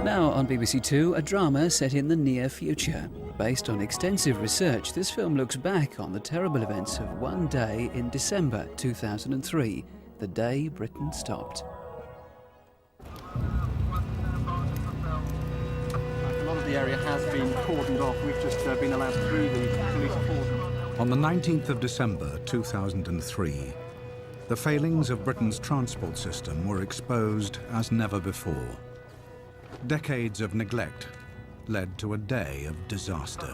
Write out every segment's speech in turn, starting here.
Now on BBC Two, a drama set in the near future. Based on extensive research, this film looks back on the terrible events of one day in December 2003, the day Britain stopped. A lot of the area has been cordoned off. We've just been allowed through the police cordon. On the 19th of December 2003, the failings of Britain's transport system were exposed as never before. Decades of neglect led to a day of disaster.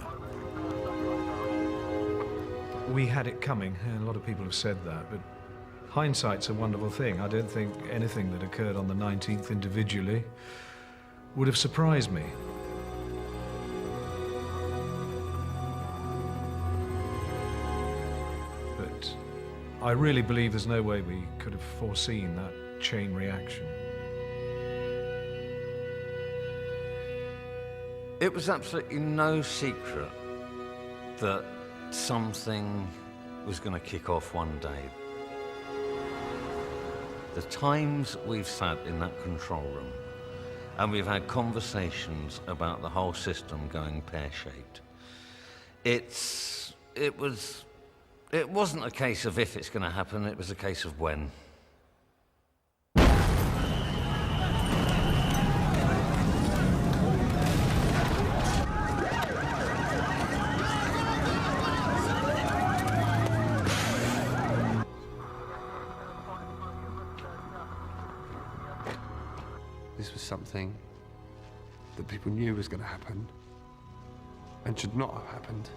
We had it coming, and a lot of people have said that, but hindsight's a wonderful thing. I don't think anything that occurred on the 19th individually would have surprised me. But I really believe there's no way we could have foreseen that chain reaction. It was absolutely no secret that something was going to kick off one day. The times we've sat in that control room and we've had conversations about the whole system going pear-shaped. It wasn't a case of if it's going to happen, it was a case of when. This was something that people knew was going to happen and should not have happened.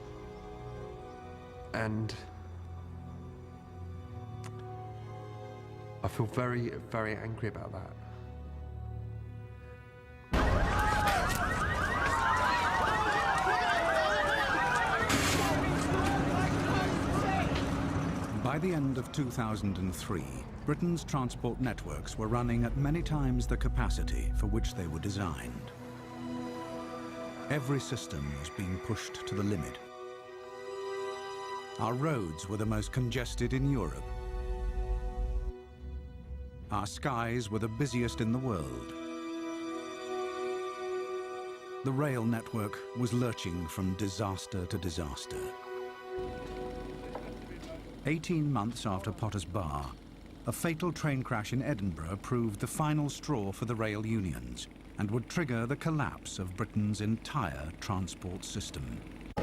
And I feel very, very angry about that. By the end of 2003, Britain's transport networks were running at many times the capacity for which they were designed. Every system was being pushed to the limit. Our roads were the most congested in Europe. Our skies were the busiest in the world. The rail network was lurching from disaster to disaster. 18 months after Potter's Bar, a fatal train crash in Edinburgh proved the final straw for the rail unions and would trigger the collapse of Britain's entire transport system. The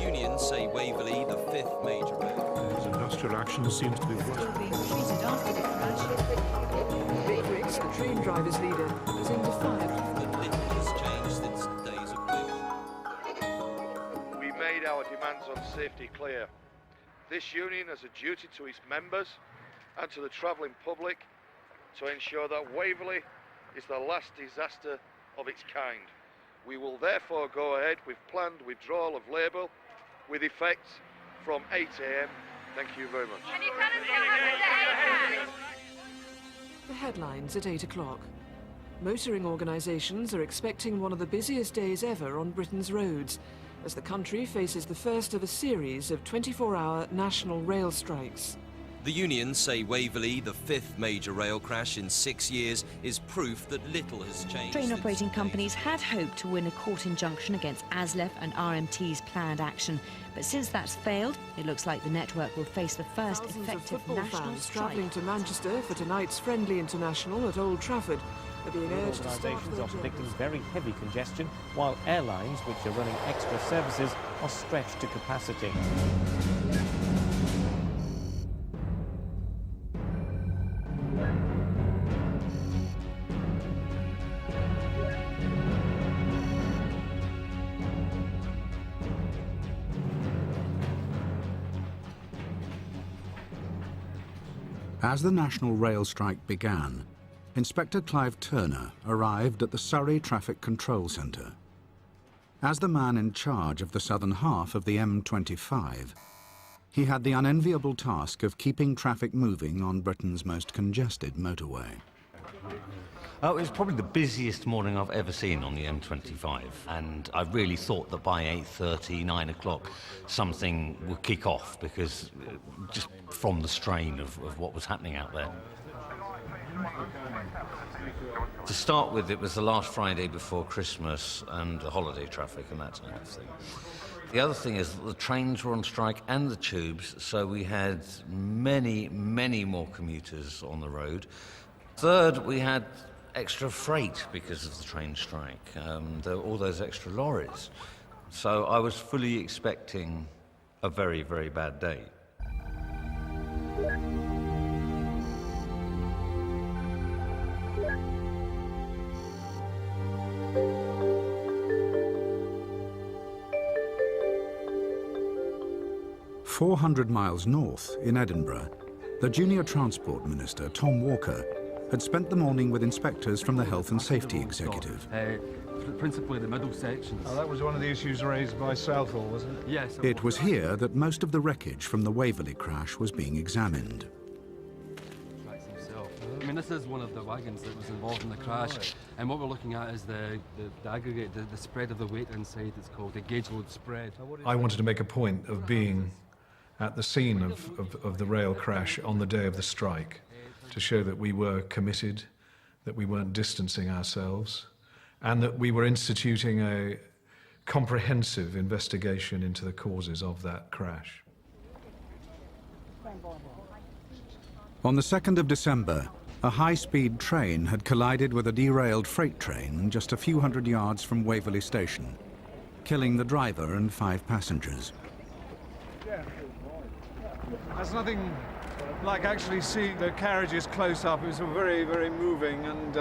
unions say Waverley, the fifth major rail. Industrial action seems to be working. Being treated after the crash. Big Rick's, the train driver's leader, is in defiance. Our demands on safety clear. This union has a duty to its members and to the travelling public to ensure that Waverley is the last disaster of its kind. We will therefore go ahead with planned withdrawal of labour with effect from 8 AM. Thank you very much. Can you tell us what happened at ACAT? The headlines at 8 o'clock. Motoring organisations are expecting one of the busiest days ever on Britain's roads, as the country faces the first of a series of 24-hour national rail strikes. The unions say Waverley, the fifth major rail crash in 6 years, is proof that little has changed. Train operating companies had hoped to win a court injunction against ASLEF and RMT's planned action. But since that's failed, it looks like the network will face the first Thousands effective of football national fans strike. travelling to Manchester for tonight's friendly international at Old Trafford are being urged to start Organisations their are predicting journeys. very heavy congestion, while airlines, which are running extra services, are stretched to capacity. As the national rail strike began, Inspector Clive Turner arrived at the Surrey Traffic Control Centre. As the man in charge of the southern half of the M25, he had the unenviable task of keeping traffic moving on Britain's most congested motorway. Oh, it was probably the busiest morning I've ever seen on the M25, and I really thought that by 8:30, 9 o'clock, something would kick off, because just from the strain of what was happening out there. To start with, it was the last Friday before Christmas and the holiday traffic and that type of thing. The other thing is that the trains were on strike and the tubes, so we had many, many more commuters on the road. Third, we had extra freight because of the train strike. There were all those extra lorries. So I was fully expecting a very, very bad day. "400 miles north, in Edinburgh, the junior Transport Minister, Tom Walker, had spent the morning with inspectors from the Health and Safety Executive. Principally the middle sections. Oh, that was one of the issues raised by Southall, wasn't it? Yes. It was here that most of the wreckage from the Waverley crash was being examined. I mean, this is one of the wagons that was involved in the crash, and what we're looking at is the aggregate, the spread of the weight inside. It's called the gauge load spread. I wanted to make a point of being at the scene of the rail crash on the day of the strike, to show that we were committed, that we weren't distancing ourselves, and that we were instituting a comprehensive investigation into the causes of that crash. On the 2nd of December, a high-speed train had collided with a derailed freight train just a few hundred yards from Waverley Station, killing the driver and 5 passengers. There's nothing like actually seeing the carriages close up. It was very, very moving, and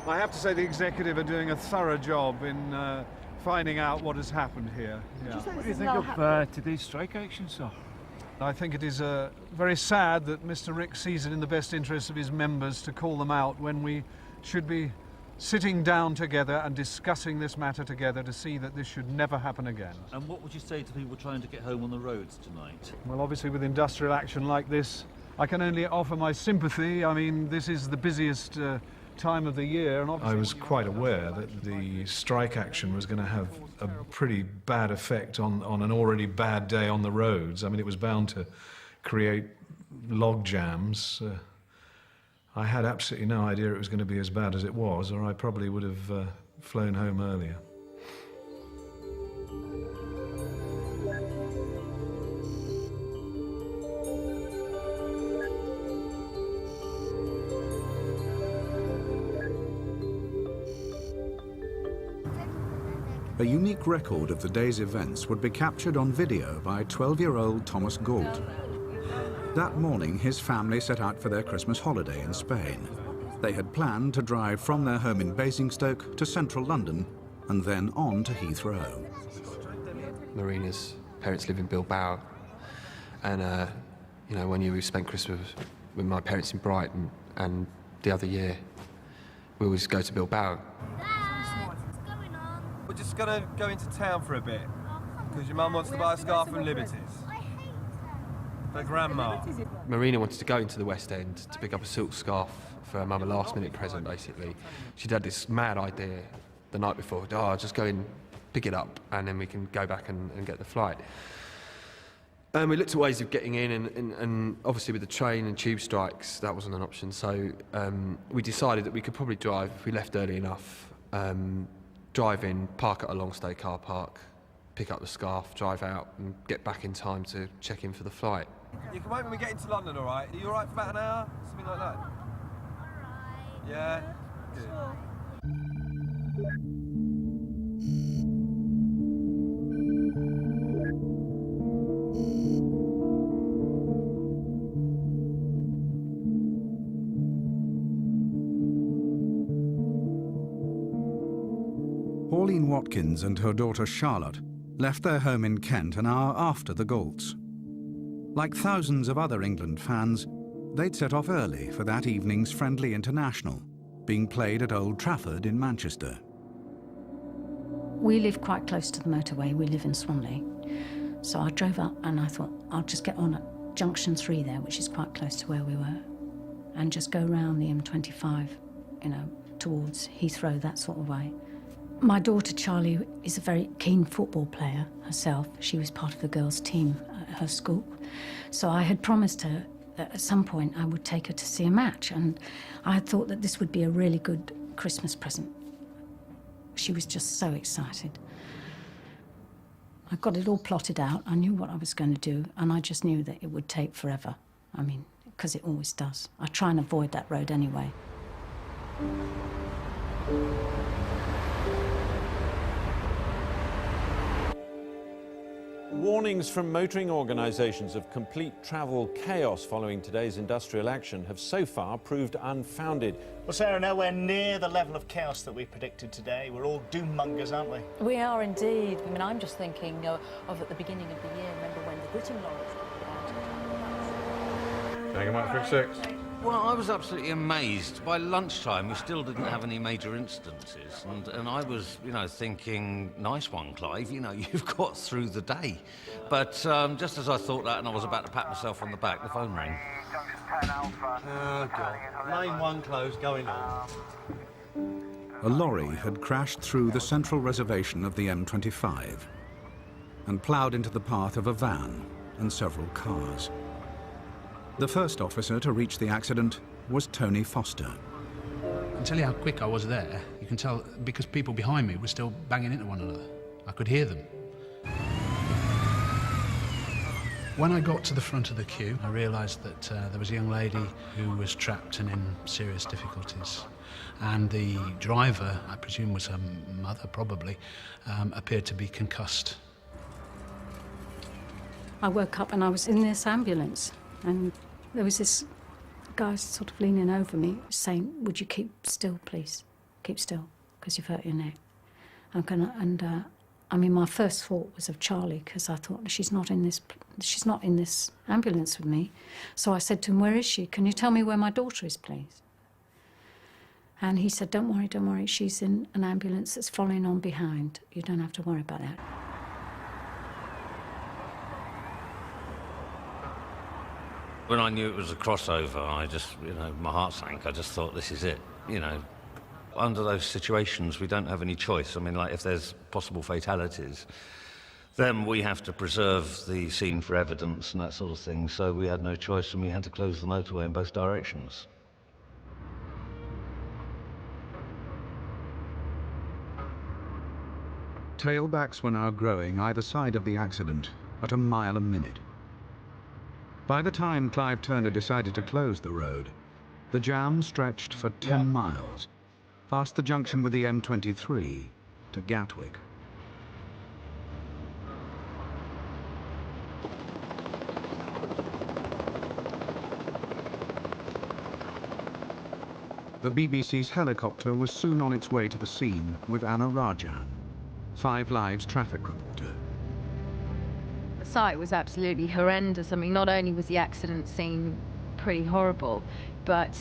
I have to say the executive are doing a thorough job in finding out what has happened here. Yeah. What do you think of today's strike action, sir? I think it is very sad that Mr. Rick sees it in the best interest of his members to call them out when we should be sitting down together and discussing this matter together to see that this should never happen again. And what would you say to people trying to get home on the roads tonight? Well, obviously with industrial action like this, I can only offer my sympathy. I mean, this is the busiest time of the year, and obviously I was quite aware that the strike action was going to have a pretty bad effect on an already bad day on the roads. I mean, it was bound to create log jams. I had absolutely no idea it was going to be as bad as it was, or I probably would have flown home earlier. A unique record of the day's events would be captured on video by 12-year-old Thomas Gault. That morning, his family set out for their Christmas holiday in Spain. They had planned to drive from their home in Basingstoke to central London and then on to Heathrow. Marina's parents live in Bilbao, and you know, one year we spent Christmas with my parents in Brighton, and the other year we always go to Bilbao. We're just gonna go into town for a bit, because your mum wants to buy a scarf from Liberty's. For Grandma. Marina wanted to go into the West End to pick up a silk scarf for her mum, a last-minute present, basically. She'd had this mad idea the night before. Oh, I'll just go in, pick it up, and then we can go back and get the flight. And we looked at ways of getting in, and obviously with the train and tube strikes, that wasn't an option. So we decided that we could probably drive, if we left early enough, drive in, park at a long-stay car park, pick up the scarf, drive out, and get back in time to check in for the flight. You can wait when we get into London, all right? Are you all right for about an hour? Something like that? All right. Yeah? Good. Pauline Watkins and her daughter Charlotte left their home in Kent an hour after the Gaults. Like thousands of other England fans, they'd set off early for that evening's friendly international, being played at Old Trafford in Manchester. We live quite close to the motorway. We live in Swanley. So I drove up and I thought I'll just get on at Junction 3 there, which is quite close to where we were, and just go round the M25 you know, towards Heathrow, that sort of way. My daughter Charlie is a very keen football player herself. She was part of the girls' team at her school. So I had promised her that at some point I would take her to see a match, and I had thought that this would be a really good Christmas present. She was just so excited. I got it all plotted out. I knew what I was going to do, and I just knew that it would take forever. I mean, because it always does. I try and avoid that road anyway. Warnings from motoring organisations of complete travel chaos following today's industrial action have so far proved unfounded. Well, Sarah, nowhere near the level of chaos that we predicted today. We're all doom-mongers, aren't we? We are indeed. I mean, I'm just thinking of at the beginning of the year, remember when the gritting lorries were Hang on, 36. Well, I was absolutely amazed. By lunchtime, we still didn't have any major instances, and I was, you know, thinking, nice one, Clive, you know, you've got through the day. But just as I thought that and I was about to pat myself on the back, the phone rang. Oh, God. Lane 1 closed, going on. A lorry had crashed through the central reservation of the M25 and ploughed into the path of a van and several cars. The first officer to reach the accident was Tony Foster. I can tell you how quick I was there. You can tell because people behind me were still banging into one another. I could hear them. When I got to the front of the queue, I realised that there was a young lady who was trapped and in serious difficulties. And the driver, I presume was her mother probably, appeared to be concussed. I woke up and I was in this ambulance, and there was this guy sort of leaning over me saying, "Would you keep still, please? Keep still, because you've hurt your neck." I mean, my first thought was of Charlie, because I thought, she's not in this ambulance with me. So I said to him, "Where is she? Can you tell me where my daughter is, please?" And he said, don't worry, she's in an ambulance that's following on behind. You don't have to worry about that." When I knew it was a crossover, I just, you know, my heart sank. I just thought, this is it, you know. Under those situations, we don't have any choice. I mean, like, if there's possible fatalities, then we have to preserve the scene for evidence and that sort of thing. So we had no choice, and we had to close the motorway in both directions. Tailbacks were now growing either side of the accident at a mile a minute. By the time Clive Turner decided to close the road, the jam stretched for 10 miles, past the junction with the M23 to Gatwick. The BBC's helicopter was soon on its way to the scene with Anna Rajan, 5 Live's traffic reporter. The sight was absolutely horrendous. I mean, not only was the accident scene pretty horrible, but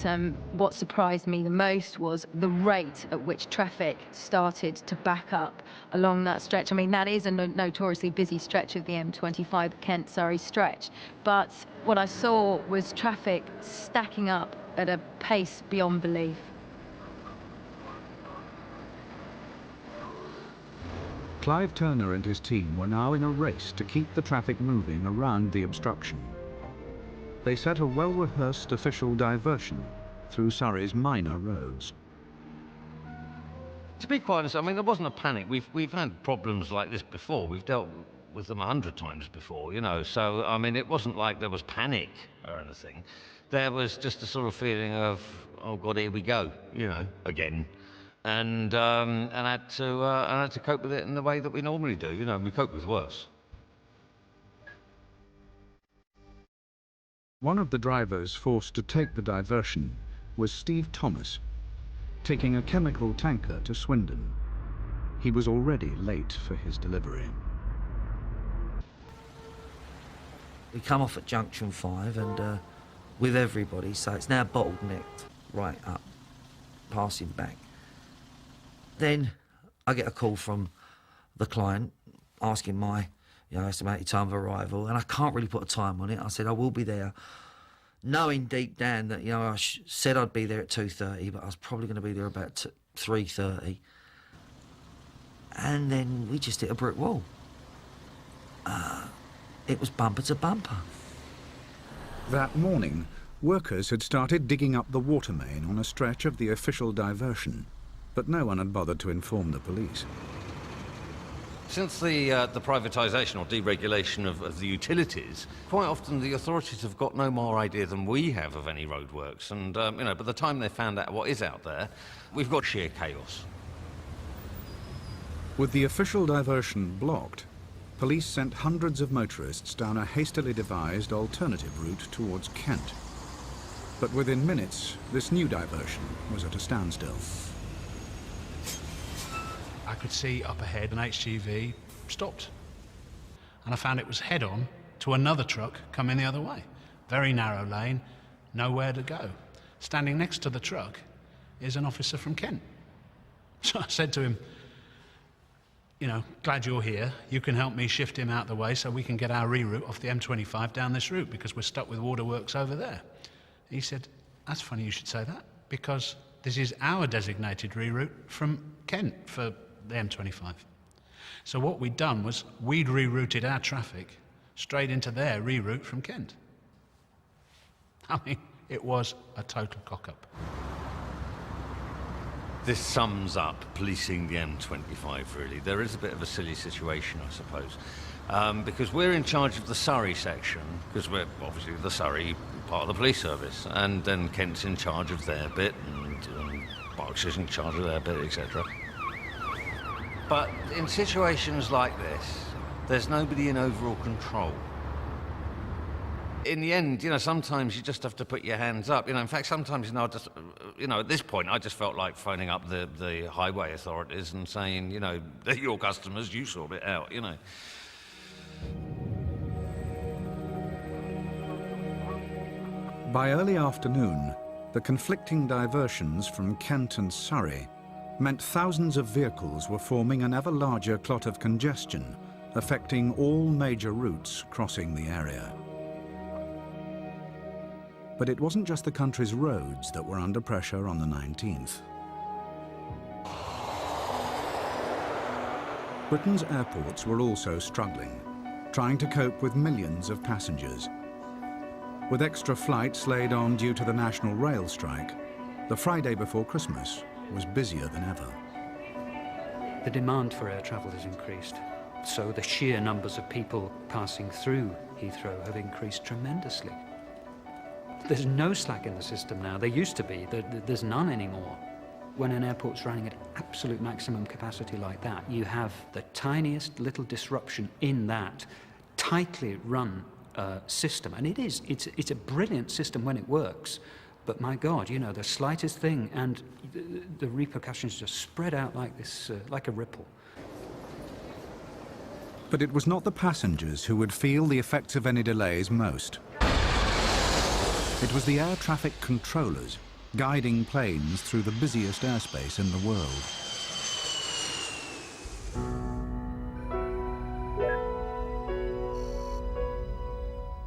what surprised me the most was the rate at which traffic started to back up along that stretch. I mean, that is a notoriously busy stretch of the M25, the Kent-Surrey stretch. But what I saw was traffic stacking up at a pace beyond belief. Clive Turner and his team were now in a race to keep the traffic moving around the obstruction. They set a well-rehearsed official diversion through Surrey's minor roads. To be quite honest, I mean, there wasn't a panic. We've had problems like this before. We've dealt with them 100 times before, you know. So, I mean, it wasn't like there was panic or anything. There was just a sort of feeling of, oh God, here we go, you know, again. And I had to cope with it in the way that we normally do. You know, we cope with worse. One of the drivers forced to take the diversion was Steve Thomas, taking a chemical tanker to Swindon. He was already late for his delivery. We come off at junction 5 and with everybody, so it's now bottlenecked right up, passing back. Then I get a call from the client asking my estimated time of arrival, and I can't really put a time on it. I said I will be there knowing deep down that, you know, I said I'd be there at 2:30, but I was probably going to be there about 3:30. And then we just hit a brick wall. It was bumper to bumper. That morning, workers had started digging up the water main on a stretch of the official diversion, but no one had bothered to inform the police. Since the privatisation or deregulation of the utilities, quite often the authorities have got no more idea than we have of any roadworks. And, you know, by the time they found out what is out there, we've got sheer chaos. With the official diversion blocked, police sent hundreds of motorists down a hastily devised alternative route towards Kent. But within minutes, this new diversion was at a standstill. I could see up ahead an HGV stopped. And I found it was head-on to another truck coming the other way. Very narrow lane, nowhere to go. Standing next to the truck is an officer from Kent. So I said to him, you know, glad you're here. You can help me shift him out the way so we can get our reroute off the M25 down this route because we're stuck with waterworks over there. He said, that's funny you should say that because this is our designated reroute from Kent for the M25. So what we'd done was we'd rerouted our traffic straight into their reroute from Kent. I mean, it was a total cock-up. This sums up policing the M25, really. There is a bit of a silly situation, I suppose, because we're in charge of the Surrey section, because we're obviously the Surrey part of the police service, and then Kent's in charge of their bit, and Berkshire's in charge of their bit, etc. But in situations like this, there's nobody in overall control. In the end, you know, sometimes you just have to put your hands up. You know, in fact, sometimes, you know, at this point, I just felt like phoning up the highway authorities and saying, you know, they're your customers, you sort it out, you know. By early afternoon, the conflicting diversions from Kent and Surrey meant thousands of vehicles were forming an ever larger clot of congestion, affecting all major routes crossing the area. But it wasn't just the country's roads that were under pressure on the 19th. Britain's airports were also struggling, trying to cope with millions of passengers. With extra flights laid on due to the national rail strike, the Friday before Christmas was busier than ever. The demand for air travel has increased, so the sheer numbers of people passing through Heathrow have increased tremendously. There's no slack in the system now. There used to be. There's none anymore. When an airport's running at absolute maximum capacity like that, you have the tiniest little disruption in that tightly run system. And it's a brilliant system when it works. But my God, you know, the slightest thing and the repercussions just spread out like this, like a ripple. But it was not the passengers who would feel the effects of any delays most. It was the air traffic controllers guiding planes through the busiest airspace in the world.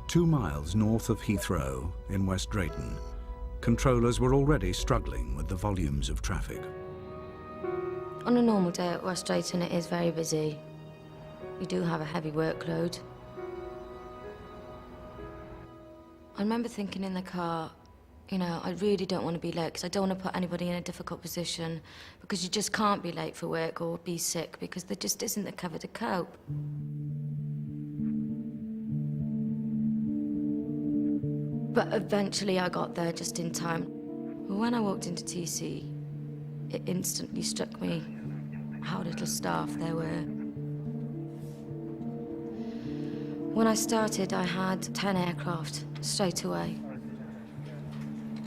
Two miles north of Heathrow, in West Drayton, controllers were already struggling with the volumes of traffic. On a normal day at West Drayton, it is very busy. We do have a heavy workload. I remember thinking in the car, you know, I really don't want to be late because I don't want to put anybody in a difficult position because you just can't be late for work or be sick because there just isn't the cover to cope. But eventually I got there just in time. When I walked into TC, it instantly struck me how little staff there were. When I started, I had 10 aircraft straight away.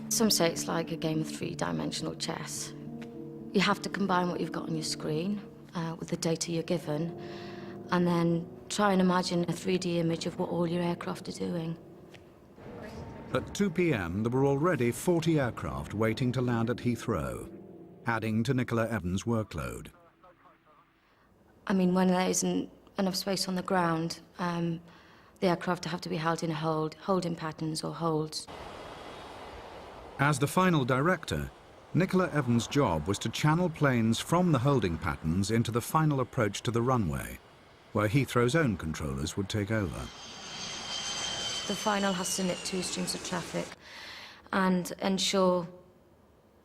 Some say it's like a game of three-dimensional chess. You have to combine what you've got on your screen with the data you're given, and then try and imagine a 3D image of what all your aircraft are doing. At 2 p.m, there were already 40 aircraft waiting to land at Heathrow, adding to Nicola Evans' workload. I mean, when there isn't enough space on the ground, The aircraft have to be held in a hold, holding patterns or holds. As the final director, Nicola Evans' job was to channel planes from the holding patterns into the final approach to the runway, where Heathrow's own controllers would take over. The final has to nip two streams of traffic and ensure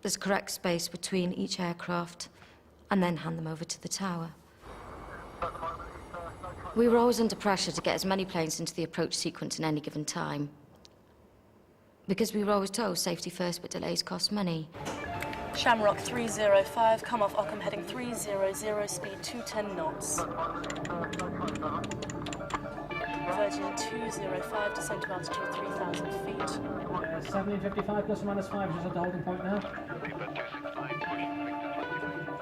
there's correct space between each aircraft and then hand them over to the tower. We were always under pressure to get as many planes into the approach sequence in any given time, because we were always told safety first, but delays cost money. Shamrock 305, come off Ockham heading 300, speed 210 knots. Virgin 205, descent to altitude 3,000 feet. 1755 plus or minus 5, just at the holding point now.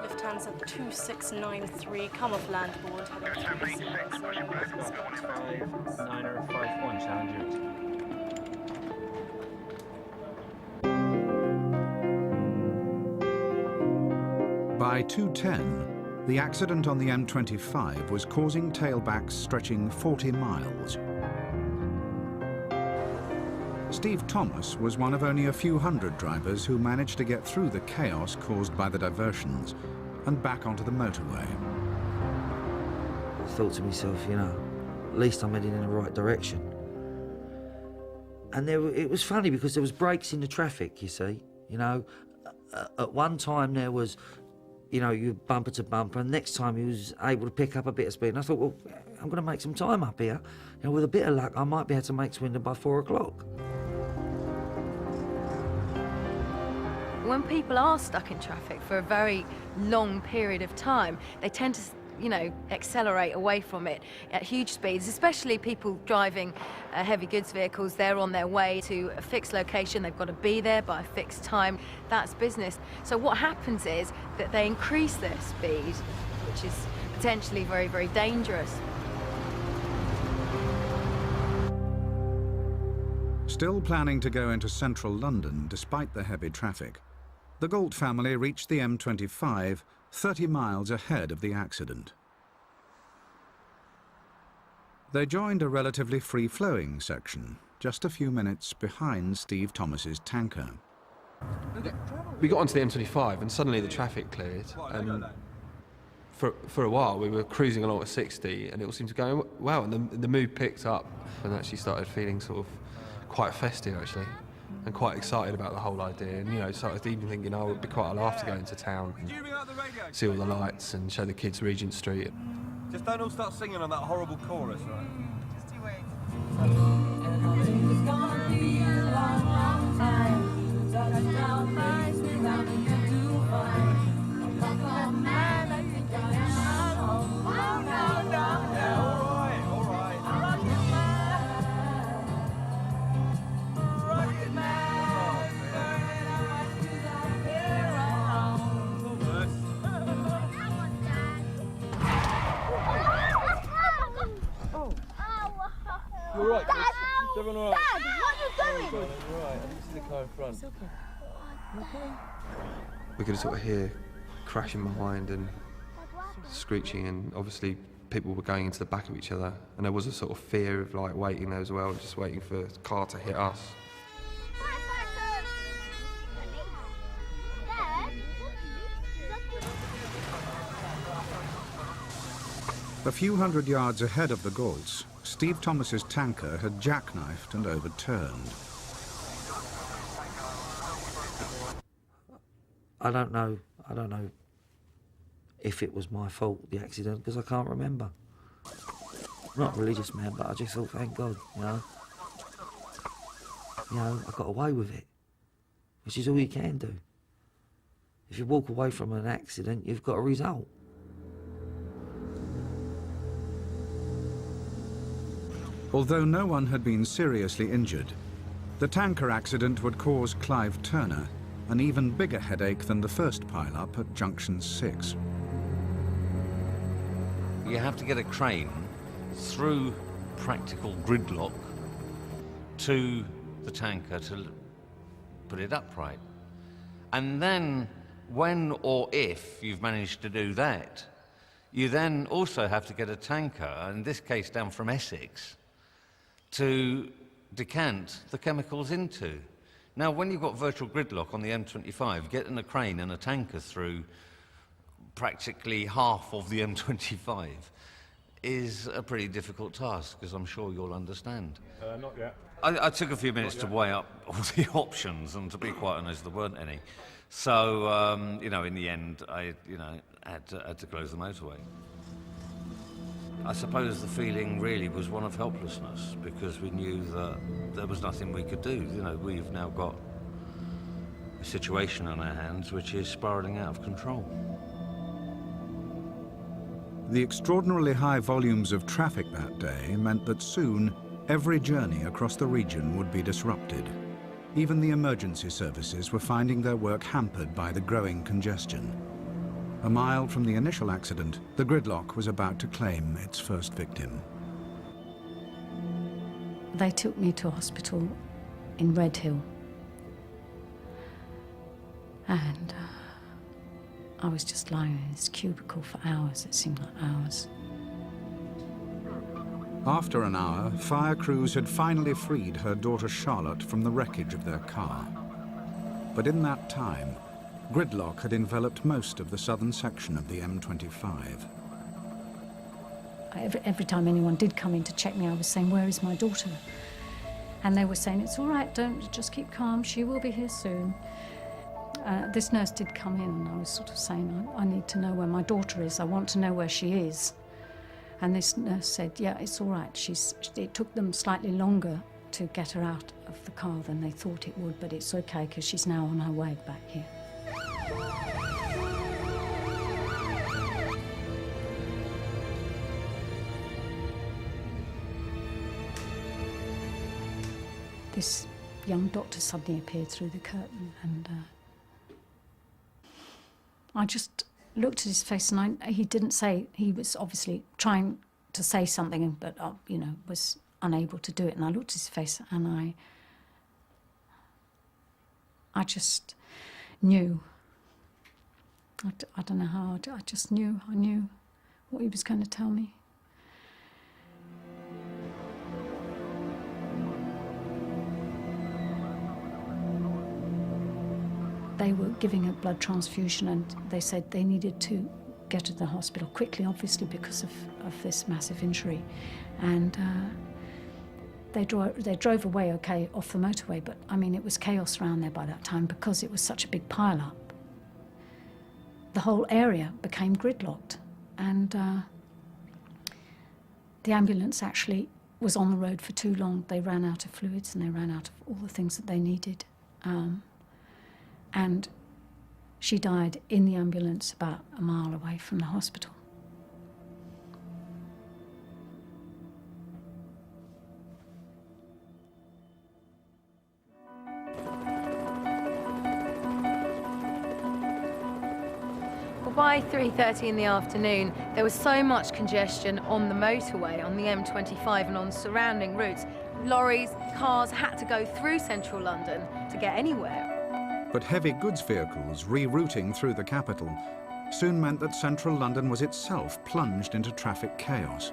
Lufthansa 2693, come off landboard heading 300. 951, Challenger. By 2:10, the accident on the M25 was causing tailbacks stretching 40 miles. Steve Thomas was one of only a few hundred drivers who managed to get through the chaos caused by the diversions and back onto the motorway. I thought to myself, you know, at least I'm heading in the right direction. And it was funny because there was breaks in the traffic, you see. You know, at one time there was, you know, you bumper to bumper, and next time he was able to pick up a bit of speed. And I thought, well, I'm going to make some time up here. You know, with a bit of luck, I might be able to make Swindon by 4 o'clock. When people are stuck in traffic for a very long period of time, they tend to, you know, accelerate away from it at huge speeds, especially people driving heavy goods vehicles. They're on their way to a fixed location. They've got to be there by a fixed time. That's business. So what happens is that they increase their speed, which is potentially very, very dangerous. Still planning to go into central London despite the heavy traffic, the Galt family reached the M25 30 miles ahead of the accident. They joined a relatively free-flowing section, just a few minutes behind Steve Thomas's tanker. We got onto the M25 and suddenly the traffic cleared, and for a while we were cruising along at 60 and it all seemed to go well, and the mood picked up and actually started feeling sort of quite festive actually, and quite excited about the whole idea, and you know, started even thinking, oh, it would be quite a laugh to go into town and see all the lights and show the kids Regent Street. Just don't all start singing on that horrible chorus, right? Just you wait. You're right, Chris. Is everyone all right? Dad, what are you doing? All right, I can see the car in front. It's okay. Okay. We could sort of hear crashing behind and screeching, and obviously people were going into the back of each other, and there was a sort of fear of like waiting there as well, just waiting for the car to hit us. A few hundred yards ahead of the Galts, Steve Thomas's tanker had jackknifed and overturned. I don't know if it was my fault, the accident, because I can't remember. I'm not a religious man, but I just thought, thank God, you know. You know, I got away with it, which is all you can do. If you walk away from an accident, you've got a result. Although no one had been seriously injured, the tanker accident would cause Clive Turner an even bigger headache than the first pile-up at Junction 6. You have to get a crane through practical gridlock to the tanker to put it upright. And then, when or if you've managed to do that, you then also have to get a tanker, in this case down from Essex, to decant the chemicals into. Now, when you've got virtual gridlock on the M25, getting a crane and a tanker through practically half of the M25 is a pretty difficult task, as I'm sure you'll understand. Not yet. I took a few minutes to weigh up all the options, and to be quite honest, there weren't any. So, you know, in the end, I, had to close the motorway. I suppose the feeling really was one of helplessness, because we knew that there was nothing we could do. You know, we've now got a situation on our hands which is spiralling out of control. The extraordinarily high volumes of traffic that day meant that soon every journey across the region would be disrupted. Even the emergency services were finding their work hampered by the growing congestion. A mile from the initial accident, the gridlock was about to claim its first victim. They took me to a hospital in Redhill. And I was just lying in this cubicle for hours. It seemed like hours. After an hour, fire crews had finally freed her daughter Charlotte from the wreckage of their car. But in that time, gridlock had enveloped most of the southern section of the M25. Every time anyone did come in to check me, I was saying, "Where is my daughter?" And they were saying, "It's all right, just keep calm, she will be here soon." This nurse did come in, and I was sort of saying, I need to know where my daughter is, I want to know where she is. And this nurse said, "Yeah, it's all right." It took them slightly longer to get her out of the car than they thought it would, but it's okay, because she's now on her way back here. This young doctor suddenly appeared through the curtain, and I just looked at his face, and he didn't say, he was obviously trying to say something, but was unable to do it. And I looked at his face, and I just knew. I don't know how. I just knew. I knew what he was going to tell me. They were giving a blood transfusion, and they said they needed to get to the hospital quickly, obviously because of this massive injury. And they drove away okay off the motorway, but I mean, it was chaos around there by that time because it was such a big pile-up. The whole area became gridlocked, and the ambulance actually was on the road for too long. They ran out of fluids, and they ran out of all the things that they needed. And she died in the ambulance about a mile away from the hospital. Well, by 3:30 in the afternoon, there was so much congestion on the motorway, on the M25 and on surrounding routes. Lorries, cars had to go through central London to get anywhere. But heavy goods vehicles rerouting through the capital soon meant that central London was itself plunged into traffic chaos.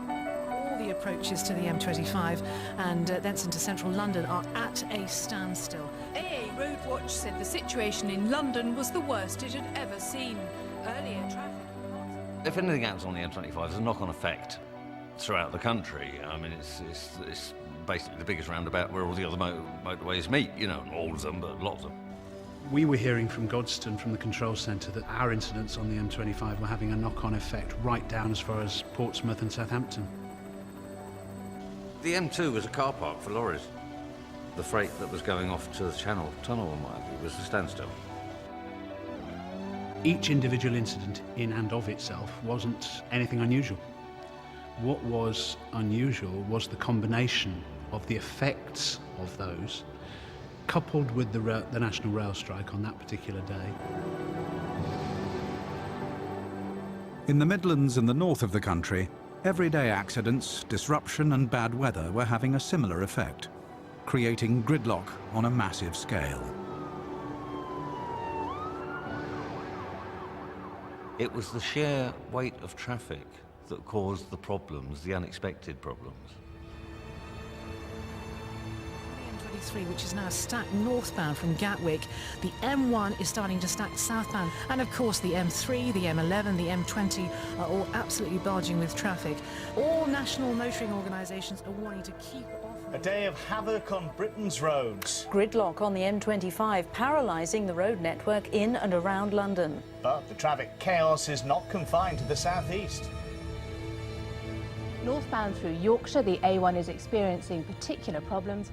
All the approaches to the M25 and thence into central London are at a standstill. AA Road Watch said the situation in London was the worst it had ever seen. Earlier traffic... If anything happens on the M25, there's a knock-on effect throughout the country. I mean, it's basically the biggest roundabout where all the other motorways meet, not all of them, but lots of them. We were hearing from Godstone, from the control centre, that our incidents on the M25 were having a knock-on effect right down as far as Portsmouth and Southampton. The M2 was a car park for lorries. The freight that was going off to the Channel Tunnel and what have you was a standstill. Each individual incident in and of itself wasn't anything unusual. What was unusual was the combination of the effects of those, coupled with the national rail strike on that particular day. In the Midlands and the north of the country, everyday accidents, disruption and bad weather were having a similar effect, creating gridlock on a massive scale. It was the sheer weight of traffic that caused the problems, the unexpected problems. M3, which is now stacked northbound from Gatwick. The M1 is starting to stack southbound. And of course, the M3, the M11, the M20 are all absolutely barging with traffic. All national motoring organisations are wanting to keep off. A day of havoc on Britain's roads. Gridlock on the M25, paralysing the road network in and around London. But the traffic chaos is not confined to the southeast. Northbound through Yorkshire, the A1 is experiencing particular problems.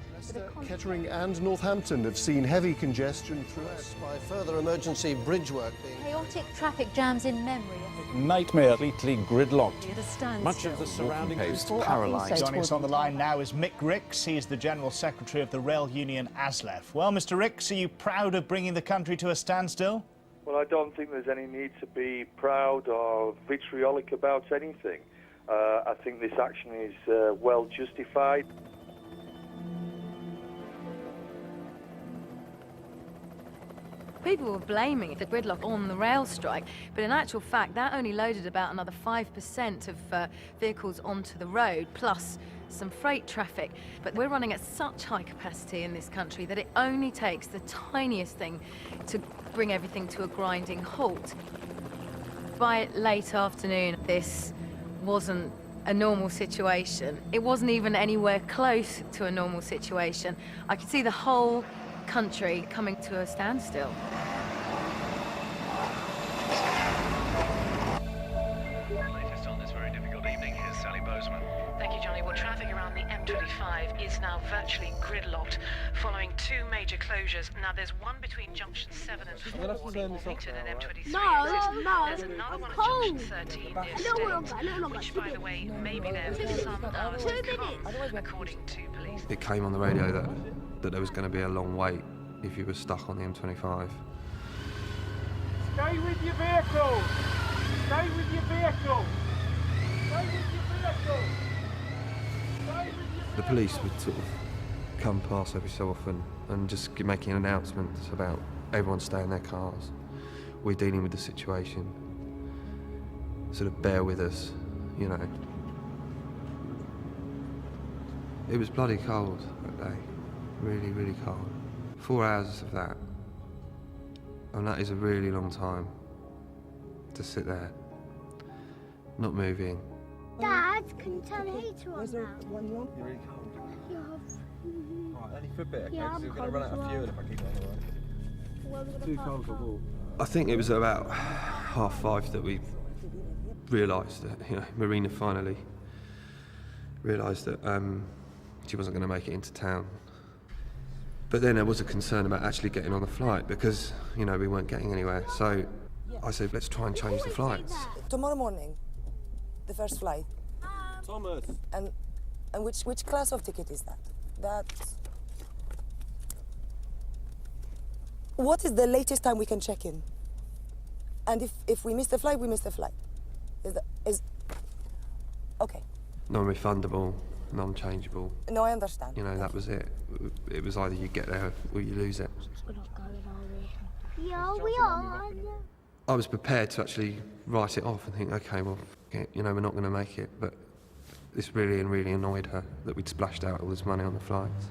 Kettering and Northampton have seen heavy congestion throughout. By further emergency bridge work being... Chaotic traffic jams in memory. Nightmare, completely gridlocked. At a standstill. Much of the surrounding Coast paralysed. Joining us on the line now is Mick Ricks. He is the General Secretary of the Rail Union ASLEF. Well, Mr Ricks, are you proud of bringing the country to a standstill? Well, I don't think there's any need to be proud or vitriolic about anything. I think this action is well justified. People were blaming the gridlock on the rail strike, but in actual fact, that only loaded about another 5% of vehicles onto the road, plus some freight traffic. But we're running at such high capacity in this country that it only takes the tiniest thing to bring everything to a grinding halt. By late afternoon, this wasn't a normal situation. It wasn't even anywhere close to a normal situation. I could see the whole country coming to a standstill. Latest on this very difficult evening, here's Sally Bozeman. Thank you, Johnny. Well, traffic around the M25 is now virtually gridlocked following two major closures. Now, there's one between junction 7 and 4 near Orpington and M23. There's another one at junction 13 near State, which, by the way, may be there for some hours to come, according to police. It came on the radio that there was going to be a long wait if you were stuck on the M25. Stay with your vehicle! Stay with your vehicle! Stay with your vehicle! The police would sort of come past every so often and just making announcements about everyone stay in their cars. We're dealing with the situation. Sort of bear with us, you know. It was bloody cold that day. Really, really cold. 4 hours of that. And that is a really long time to sit there, not moving. Dad, can you turn the heater on now? You're really cold. Yeah. Right, only for a bit, okay? Yeah, Because I'm we're going to run out of cold fuel if I keep on the road. Too cold for walk. I think it was about 5:30 that we realised that, you know, Marina finally realised that she wasn't going to make it into town. But then there was a concern about actually getting on the flight because, you know, we weren't getting anywhere. So I said, let's try and change the flights. Tomorrow morning, the first flight. Thomas. And which class of ticket is that? That's... What is the latest time we can check in? And if we miss the flight, we miss the flight. Okay. Non-refundable, non-changeable. No, I understand. You know, that was it. It was either you get there or you lose it. We're not going, are we? Yeah, we are. I was prepared to actually write it off and think, okay, well, you know, we're not going to make it. But this really annoyed her that we'd splashed out all this money on the flights.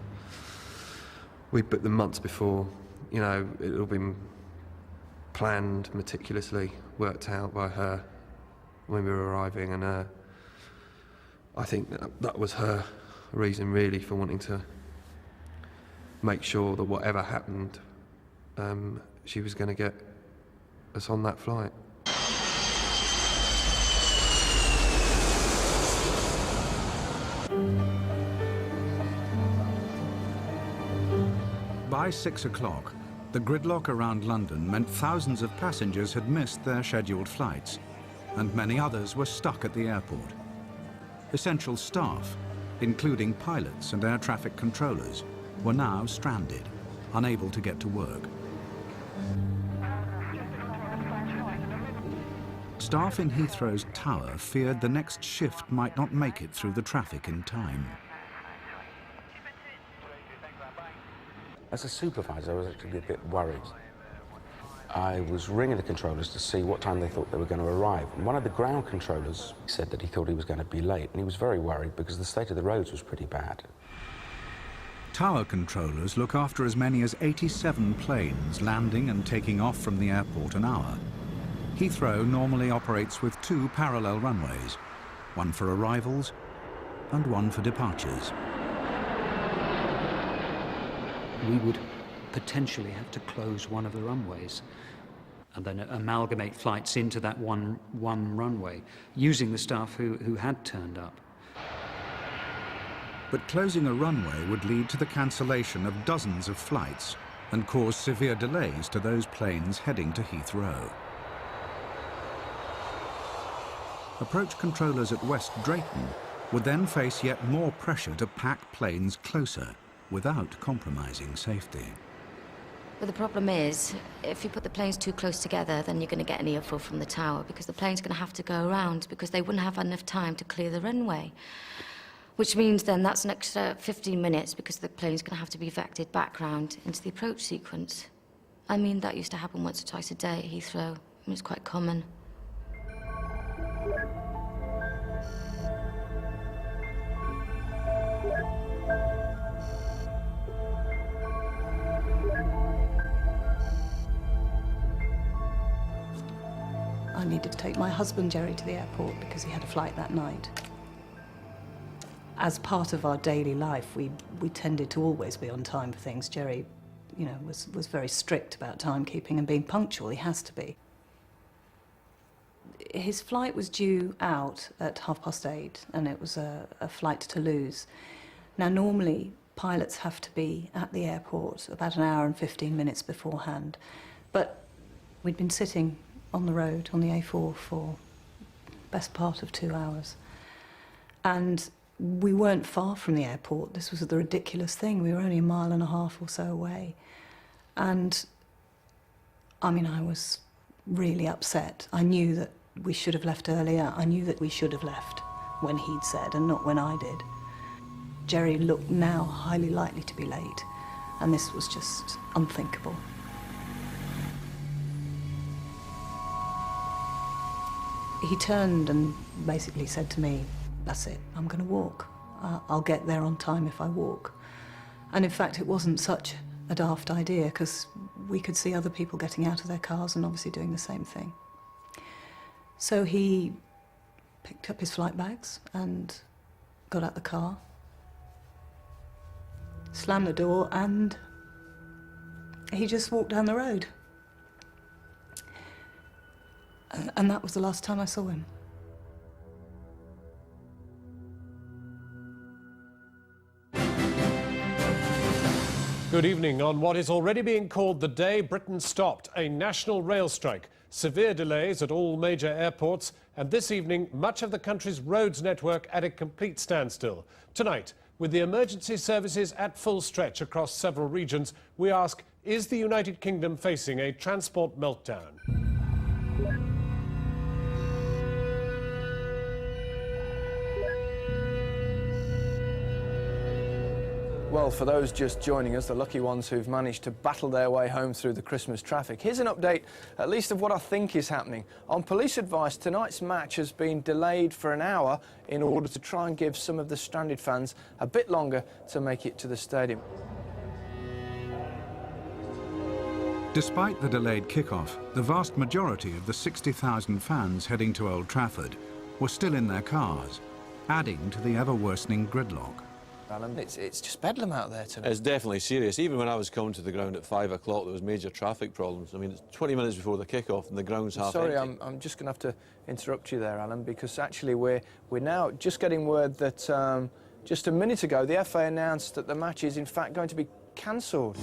We booked them months before. You know, it had all been planned meticulously, worked out by her when we were arriving, and I think that was her reason really for wanting to make sure that whatever happened, she was going to get us on that flight. By 6 o'clock, the gridlock around London meant thousands of passengers had missed their scheduled flights, and many others were stuck at the airport. Essential staff, including pilots and air traffic controllers, were now stranded, unable to get to work. Staff in Heathrow's tower feared the next shift might not make it through the traffic in time. As a supervisor, I was actually a bit worried. I was ringing the controllers to see what time they thought they were going to arrive. And one of the ground controllers said that he thought he was going to be late, and he was very worried because the state of the roads was pretty bad. Tower controllers look after as many as 87 planes landing and taking off from the airport an hour. Heathrow normally operates with 2 parallel runways, one for arrivals and one for departures. We would potentially have to close one of the runways and then amalgamate flights into that one runway, using the staff who had turned up. But closing a runway would lead to the cancellation of dozens of flights and cause severe delays to those planes heading to Heathrow. Approach controllers at West Drayton would then face yet more pressure to pack planes closer without compromising safety. But the problem is, if you put the planes too close together, then you're going to get an earful from the tower, because the plane's going to have to go around, because they wouldn't have enough time to clear the runway. Which means then that's an extra 15 minutes, because the plane's going to have to be vectored back round into the approach sequence. I mean, that used to happen once or twice a day at Heathrow. I mean, it's quite common. I needed to take my husband, Jerry, to the airport because he had a flight that night. As part of our daily life, we tended to always be on time for things. Jerry, you know, was very strict about timekeeping and being punctual. He has to be. His flight was due out at 8:30, and it was a flight to Toulouse. Now, normally, pilots have to be at the airport about an hour and 15 minutes beforehand, but we'd been sitting on the road, on the A4, for the best part of 2 hours. And we weren't far from the airport. This was the ridiculous thing. We were only 1.5 miles or so away. And, I mean, I was really upset. I knew that we should have left earlier. I knew that we should have left when he'd said, and not when I did. Jerry looked now highly likely to be late, and this was just unthinkable. He turned and basically said to me, "That's it, I'm going to walk. I'll get there on time if I walk." And in fact, it wasn't such a daft idea, because we could see other people getting out of their cars and obviously doing the same thing. So he picked up his flight bags and got out the car, slammed the door, and he just walked down the road. And that was the last time I saw him. Good evening. On what is already being called the day Britain stopped a national rail strike, severe delays at all major airports, and this evening much of the country's roads network at a complete standstill. Tonight, with the emergency services at full stretch across several regions, we ask, is the United Kingdom facing a transport meltdown? Well, for those just joining us, the lucky ones who've managed to battle their way home through the Christmas traffic, here's an update, at least of what I think is happening. On police advice, tonight's match has been delayed for an hour in order to try and give some of the stranded fans a bit longer to make it to the stadium. Despite the delayed kick-off, the vast majority of the 60,000 fans heading to Old Trafford were still in their cars, adding to the ever-worsening gridlock. Alan, it's just bedlam out there tonight. It's definitely serious. Even when I was coming to the ground at 5 o'clock, there was major traffic problems. I mean, it's 20 minutes before the kick-off and the ground's half empty. Sorry, I'm just going to have to interrupt you there, Alan, because actually we're now just getting word that just a minute ago the FA announced that the match is in fact going to be cancelled.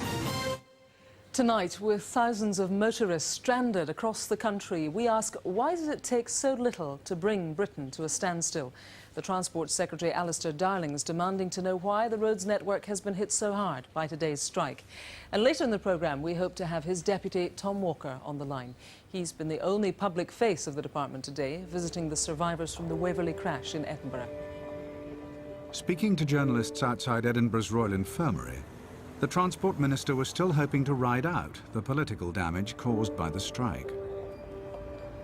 Tonight, with thousands of motorists stranded across the country, we ask, why does it take so little to bring Britain to a standstill? The Transport Secretary Alistair Darling is demanding to know why the roads network has been hit so hard by today's strike. And later in the programme, we hope to have his deputy, Tom Walker, on the line. He's been the only public face of the department today, visiting the survivors from the Waverley crash in Edinburgh. Speaking to journalists outside Edinburgh's Royal Infirmary, the Transport Minister was still hoping to ride out the political damage caused by the strike.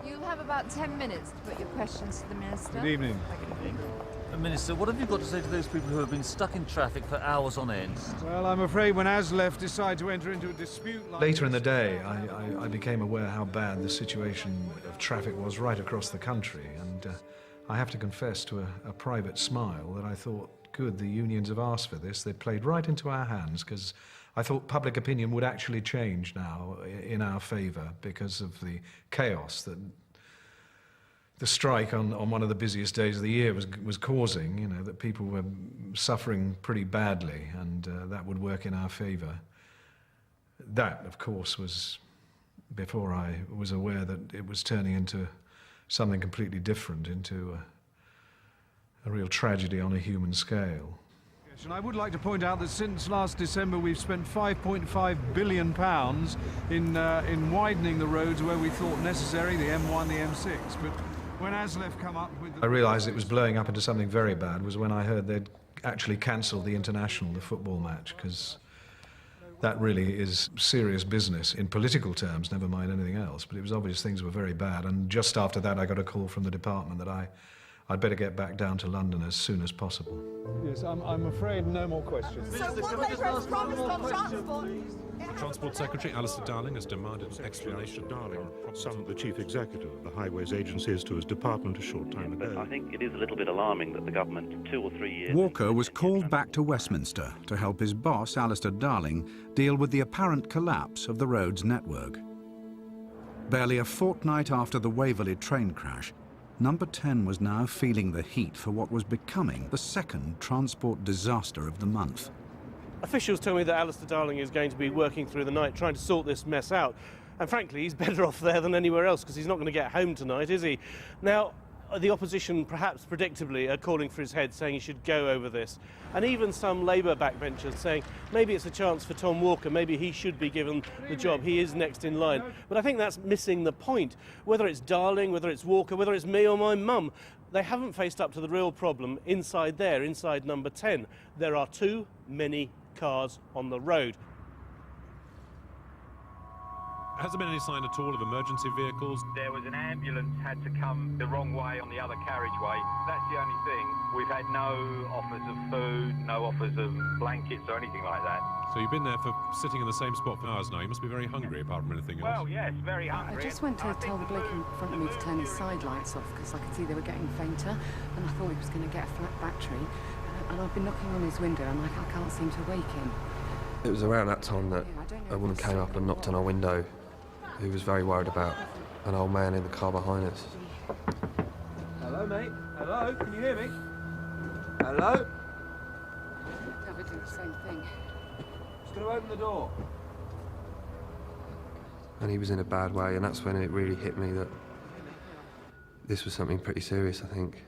You'll have about 10 minutes to put your questions to the Minister. Good evening. Minister, what have you got to say to those people who have been stuck in traffic for hours on end? Well, I'm afraid when ASLEF decide to enter into a dispute like Later in the day, I became aware how bad the situation of traffic was right across the country, and I have to confess to a private smile that I thought, good, the unions have asked for this. They played right into our hands, because I thought public opinion would actually change now in our favour because of the chaos that the strike on one of the busiest days of the year was causing, you know, that people were suffering pretty badly, and that would work in our favour. That, of course, was before I was aware that it was turning into something completely different, into a real tragedy on a human scale. And I would like to point out that since last December we've spent £5.5 billion in widening the roads where we thought necessary, the M1, the M6. But when ASLEF come up with... I realised it was blowing up into something very bad was when I heard they'd actually cancelled the international, the football match, because that really is serious business in political terms, never mind anything else. But it was obvious things were very bad, and just after that I got a call from the department that I'd better get back down to London as soon as possible. Yes, I'm afraid no more questions. So what they promised on transport? The Transport Secretary, Alistair Darling, has demanded an explanation. Darling summoned the Chief Executive of the Highways Agencies to his department a short time ago. I think it is a little bit alarming that the government, 2 or 3 years... Walker was called back to Westminster to help his boss, Alistair Darling, deal with the apparent collapse of the road's network. Barely a fortnight after the Waverley train crash, Number 10 was now feeling the heat for what was becoming the second transport disaster of the month. Officials tell me that Alistair Darling is going to be working through the night trying to sort this mess out. And frankly, he's better off there than anywhere else, because he's not going to get home tonight, is he? Now, the opposition, perhaps predictably, are calling for his head, saying he should go over this. And even some Labour backbenchers saying maybe it's a chance for Tom Walker, maybe he should be given the job, he is next in line. But I think that's missing the point. Whether it's Darling, whether it's Walker, whether it's me or my mum, they haven't faced up to the real problem inside there, inside number 10. There are too many cars on the road. Has there been any sign at all of emergency vehicles? There was an ambulance had to come the wrong way on the other carriageway. That's the only thing. We've had no offers of food, no offers of blankets or anything like that. So you've been there for sitting in the same spot for hours now. You must be very hungry, apart from anything else. Well, yes, very hungry. I just went to tell the bloke in front of me to turn his side lights off because I could see they were getting fainter, and I thought he was going to get a flat battery. And I've been knocking on his window, and I can't seem to wake him. It was around that time that a woman came up and knocked on our window, who was very worried about an old man in the car behind us. Hello, mate. Hello, can you hear me? Hello? They'll be doing the same thing. Just going to open the door. And he was in a bad way, and that's when it really hit me that this was something pretty serious, I think.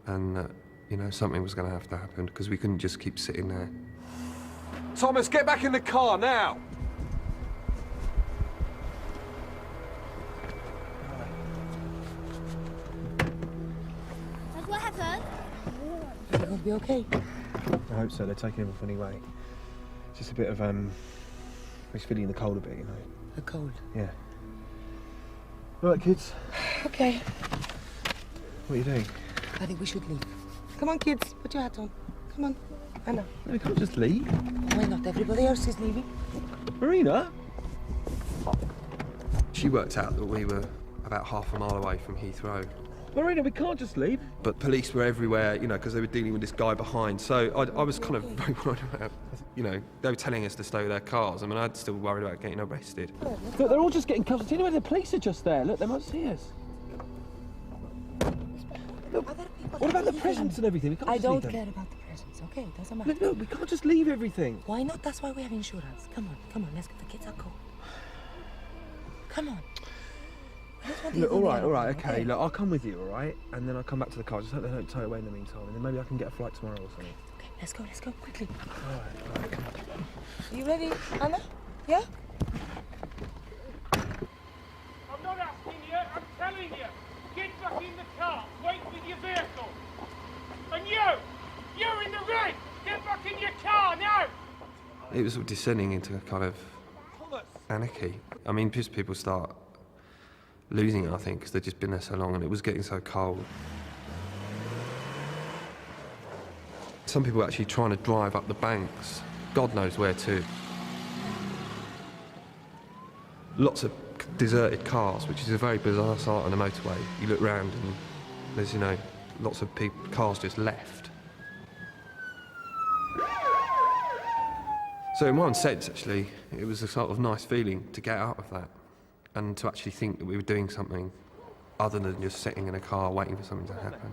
And that, you know, something was going to have to happen, because we couldn't just keep sitting there. Thomas, get back in the car now! What happened? It'll be okay. I hope so. They're taking him off anyway. Just a bit of, he's feeling the cold a bit, you know. The cold? Yeah. All right, kids. Okay. What are you doing? I think we should leave. Come on, kids. Put your hat on. Come on. Anna. No, we can't just leave. Why not? Everybody else is leaving. Marina? She worked out that we were about half a mile away from Heathrow. Marina, we can't just leave. But police were everywhere, you know, because they were dealing with this guy behind. So I was kind of very worried about, you know, they were telling us to stay with their cars. I mean, I'd still worried about getting arrested. Look, they're all just getting cuffed. Anyway, the police are just there. Look, they might see us. Look, what about the presents and everything? We can't I just don't leave them. care about the presents, okay? It doesn't matter. Look, we can't just leave everything. Why not? That's why we have insurance. Come on, let's get the kids are cold. Come on. Look, all right, okay. Look, I'll come with you, all right? And then I'll come back to the car. Just hope they don't tow away in the meantime, and then maybe I can get a flight tomorrow or something. Okay, let's go, quickly. All right, come on. You ready, Anna? Yeah? I'm not asking you, I'm telling you. Get back in the car, wait with your vehicle. And you're in the red, get back in your car now. It was descending into a kind of anarchy. I mean, just people start losing it, I think, because they'd just been there so long and it was getting so cold. Some people actually trying to drive up the banks, God knows where to. Lots of deserted cars, which is a very bizarre sight on a motorway. You look round and there's, you know, lots of cars just left. So in one sense, actually, it was a sort of nice feeling to get out of that and to actually think that we were doing something other than just sitting in a car waiting for something to happen.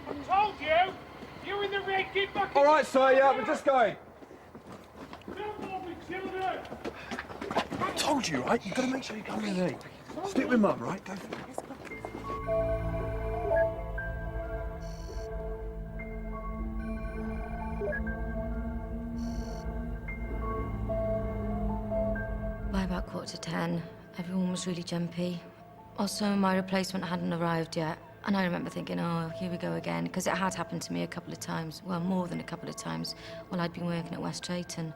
I told you! You in the red, get back in. All right, sir, yeah, we're just going. Don't move me, children! I told you, right? You've got to make sure you come with me. Stick with Mum, right? Go for it. By about 10:15, everyone was really jumpy. Also, my replacement hadn't arrived yet. And I remember thinking, oh, here we go again, because it had happened to me a couple of times, well, more than a couple of times, while I'd been working at West Drayton.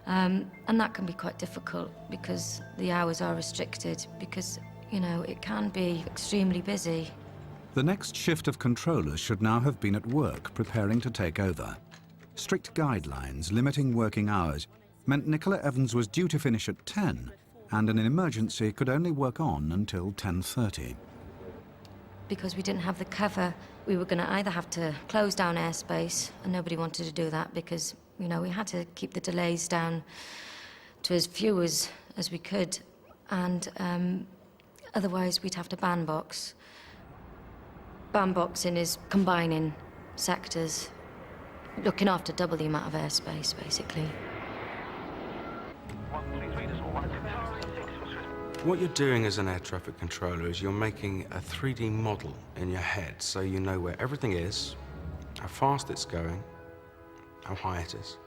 And that can be quite difficult because the hours are restricted, because, you know, it can be extremely busy. The next shift of controllers should now have been at work preparing to take over. Strict guidelines limiting working hours meant Nicola Evans was due to finish at 10, and in an emergency could only work on until 10:30. Because we didn't have the cover, we were going to either have to close down airspace, and nobody wanted to do that because, you know, we had to keep the delays down to as few as we could, and otherwise we'd have to bandbox. Bandboxing is combining sectors, looking after double the amount of airspace, basically. What you're doing as an air traffic controller is you're making a 3D model in your head so you know where everything is, how fast it's going, how high it is,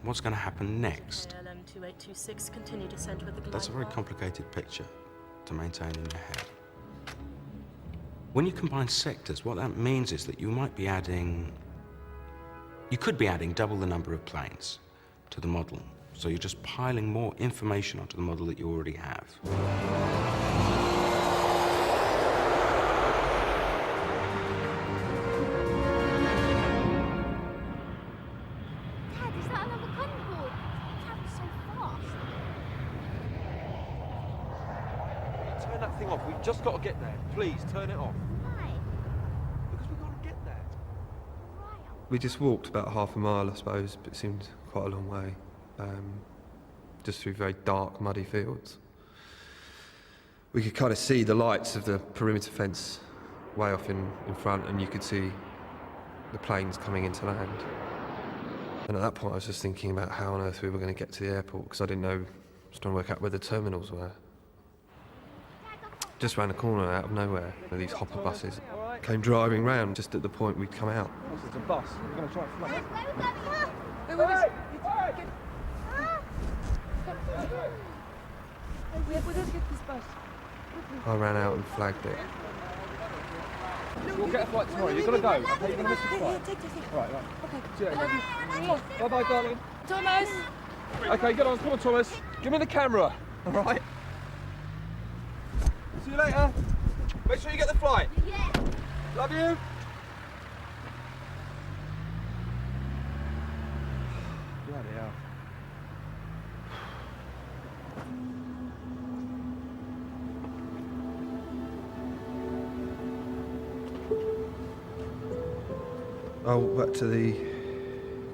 what's going to happen next. LM2826, continue descent with the glide. That's a very complicated picture to maintain in your head. When you combine sectors, what that means is that you might be adding, you could be adding double the number of planes to the model. So you're just piling more information onto the model that you already have. Dad, is that another convoy? It travels so fast. Turn that thing off. We've just got to get there. Please, turn it off. Why? Because we've got to get there. We just walked about half a mile, I suppose, but it seemed quite a long way. Just through very dark, muddy fields. We could kind of see the lights of the perimeter fence way off in front, and you could see the planes coming into land. And at that point I was just thinking about how on earth we were going to get to the airport, because I didn't know, I was trying to work out where the terminals were. Just round the corner, out of nowhere, these hopper buses came driving round just at the point we'd come out. This is a bus. We're going to try and fly. We're going to get this bus. I ran out and flagged it. We'll get a flight tomorrow. You're going to go. Okay, you're going to miss the flight. Take this. Right. Okay. See you later. Bye-bye, darling. Thomas! Okay, get on. Come on, Thomas. Give me the camera. All right? See you later. Make sure you get the flight. Yeah. Love you. Bloody hell. I walked back to the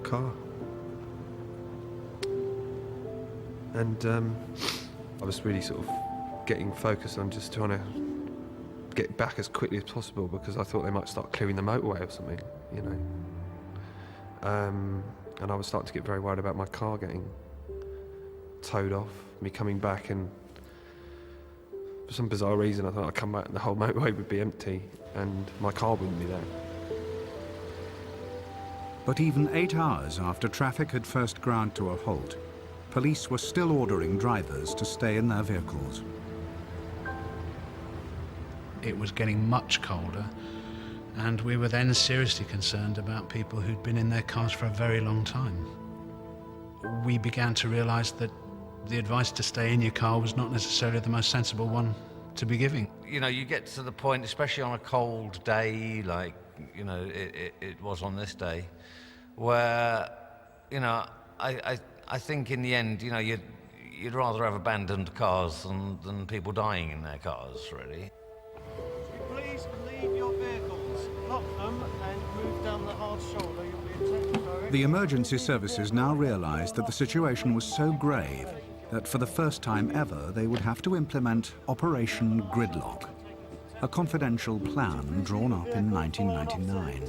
car. And I was really sort of getting focused on just trying to get back as quickly as possible, because I thought they might start clearing the motorway or something, you know. And I was starting to get very worried about my car getting towed off, me coming back, and for some bizarre reason I thought I'd come back and the whole motorway would be empty and my car wouldn't be there. But even 8 hours after traffic had first ground to a halt, police were still ordering drivers to stay in their vehicles. It was getting much colder, and we were then seriously concerned about people who'd been in their cars for a very long time. We began to realise that the advice to stay in your car was not necessarily the most sensible one to be giving. You know, you get to the point, especially on a cold day like you know, it was on this day, where, you know, I think in the end, you know, you'd rather have abandoned cars than people dying in their cars, really. Please leave your vehicles, lock them, and move down the hard shoulder. You'll be in central direction. The emergency services now realised that the situation was so grave that for the first time ever they would have to implement Operation Gridlock, a confidential plan drawn up in 1999.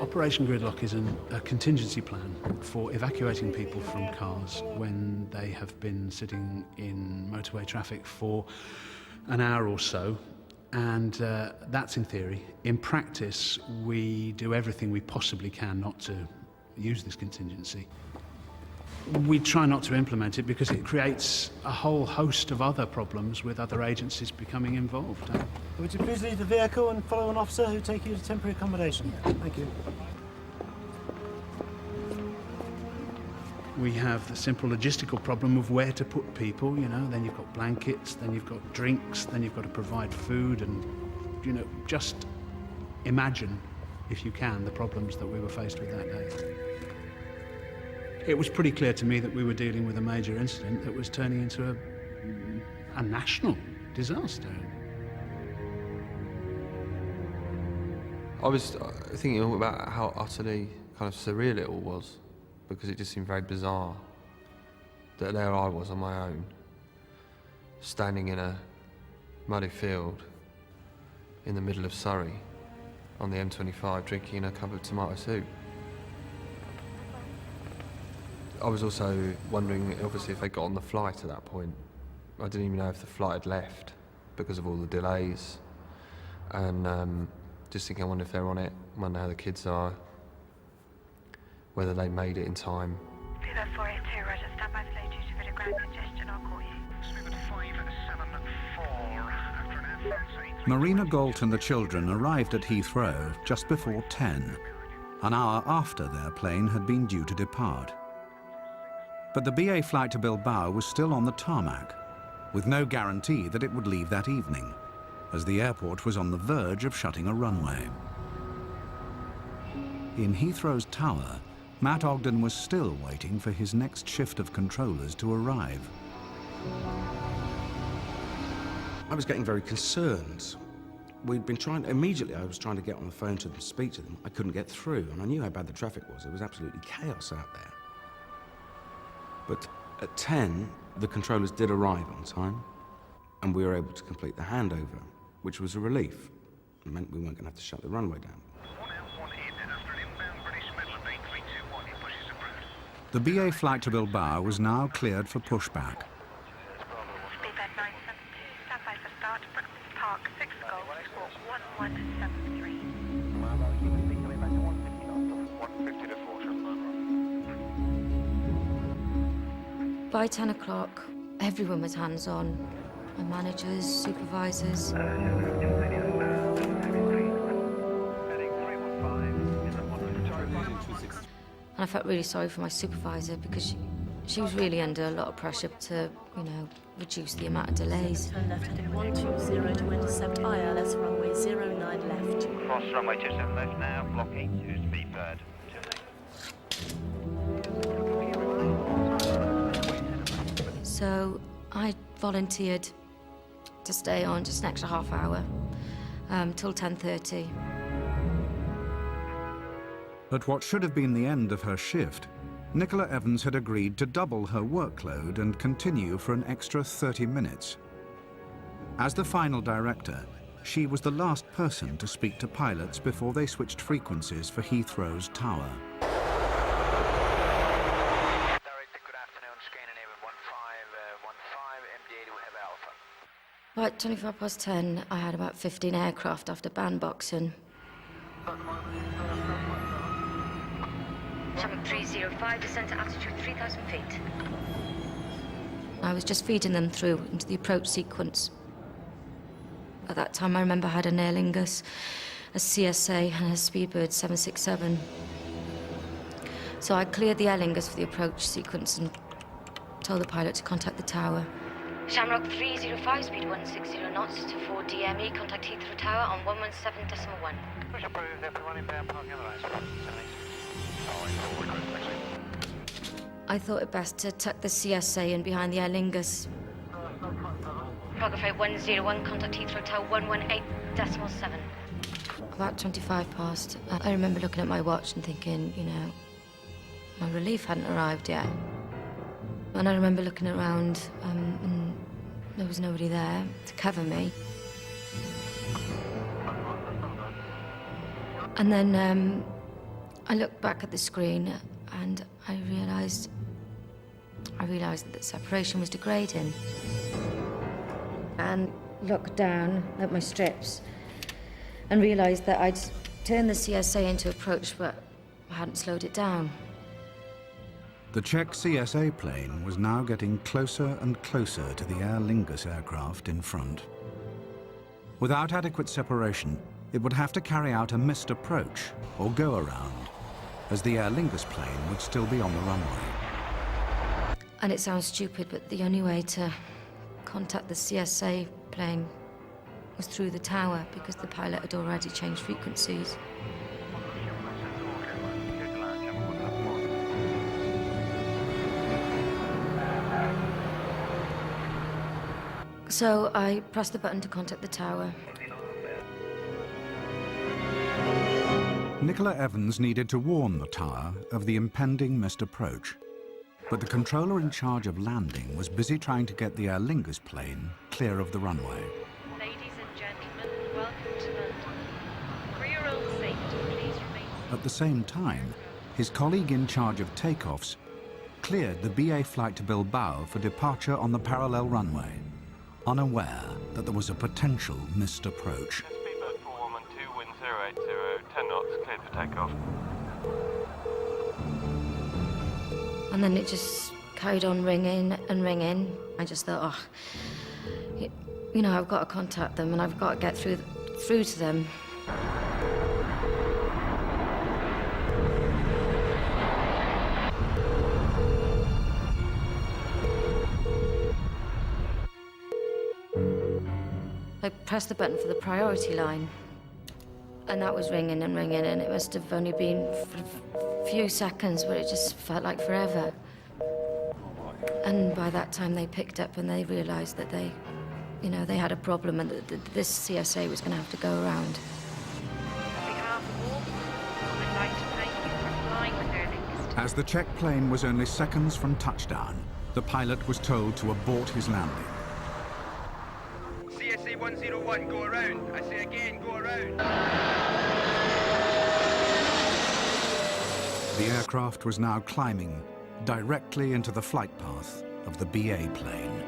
Operation Gridlock is a contingency plan for evacuating people from cars when they have been sitting in motorway traffic for an hour or so, and that's in theory. In practice, we do everything we possibly can not to use this contingency. We try not to implement it because it creates a whole host of other problems with other agencies becoming involved. Would you please leave the vehicle and follow an officer who will take you to temporary accommodation? Thank you. We have the simple logistical problem of where to put people, you know, then you've got blankets, then you've got drinks, then you've got to provide food, and, you know, just imagine, if you can, the problems that we were faced with that day. It was pretty clear to me that we were dealing with a major incident that was turning into a national disaster. I was thinking about how utterly kind of surreal it all was, because it just seemed very bizarre that there I was on my own, standing in a muddy field in the middle of Surrey on the M25 drinking a cup of tomato soup. I was also wondering, obviously, if they got on the flight at that point. I didn't even know if the flight had left because of all the delays. And just thinking, I wonder if they're on it, I wonder how the kids are, whether they made it in time. Fever 482, Roger, stand by for due to a bit of ground congestion, I'll call you. Smooth 574, after an airport. Marina Galt and the children arrived at Heathrow just before 10, an hour after their plane had been due to depart. But the BA flight to Bilbao was still on the tarmac, with no guarantee that it would leave that evening, as the airport was on the verge of shutting a runway. In Heathrow's tower, Matt Ogden was still waiting for his next shift of controllers to arrive. I was getting very concerned. We'd been trying, immediately I was trying to get on the phone to them, speak to them. I couldn't get through, and I knew how bad the traffic was. It was absolutely chaos out there. But at 10, the controllers did arrive on time, and we were able to complete the handover, which was a relief. It meant we weren't going to have to shut the runway down. The BA flight to Bilbao was now cleared for pushback. Speedbird 972, stand by for start, Brooklyn Park, 6 Golf, 1173. By 10 o'clock, everyone was hands-on. My managers, supervisors. And I felt really sorry for my supervisor because she was really under a lot of pressure to, you know, reduce the amount of delays. Turn left heading 120 to intercept ILS runway 09 left. Cross runway 27 left now, block 82, Speedbird. So I volunteered to stay on just an extra half hour till 10:30. At what should have been the end of her shift, Nicola Evans had agreed to double her workload and continue for an extra 30 minutes. As the final director, she was the last person to speak to pilots before they switched frequencies for Heathrow's tower. By 25 past 10, I had about 15 aircraft after bandboxing. 7305, descent to altitude 3,000 feet. I was just feeding them through into the approach sequence. At that time, I remember I had an Aer Lingus, a CSA, and a Speedbird 767. So I cleared the Aer Lingus for the approach sequence and told the pilot to contact the tower. Shamrock 305, speed 160 knots to 4 DME, contact Heathrow Tower on 117.1. Push approved, everyone inbound parking on the right. I thought it best to tuck the CSA in behind the Aer Lingus. Photographer 101, contact Heathrow Tower 118.7. About 25 past. I remember looking at my watch and thinking, you know, my relief hadn't arrived yet. And I remember looking around, and there was nobody there to cover me. And then I looked back at the screen and I realized that the separation was degrading. And looked down at my strips and realized that I'd turned the CSA into approach, but I hadn't slowed it down. The Czech CSA plane was now getting closer and closer to the Aer Lingus aircraft in front. Without adequate separation, it would have to carry out a missed approach or go around, as the Aer Lingus plane would still be on the runway. And it sounds stupid, but the only way to contact the CSA plane was through the tower, because the pilot had already changed frequencies. So I pressed the button to contact the tower. Nicola Evans needed to warn the tower of the impending missed approach. But the controller in charge of landing was busy trying to get the Aer Lingus plane clear of the runway. Ladies and gentlemen, welcome to London. For your own safety, please remain... At the same time, his colleague in charge of takeoffs cleared the BA flight to Bilbao for departure on the parallel runway, unaware that there was a potential missed approach. Speedboat 412, wind 080, 10 knots, cleared for takeoff. And then it just carried on ringing and ringing. I just thought, oh, you know, I've got to contact them and I've got to get through to them. I pressed the button for the priority line. And that was ringing and ringing, and it must have only been for a few seconds, but it just felt like forever. And by that time they picked up and they realized that they had a problem and that this CSA was going to have to go around. On behalf of all people, I'd like to thank you for flying with Aer Lingus. As the Czech plane was only seconds from touchdown, the pilot was told to abort his landing. CSA 101, go around. I say again, go around. The aircraft was now climbing directly into the flight path of the BA plane.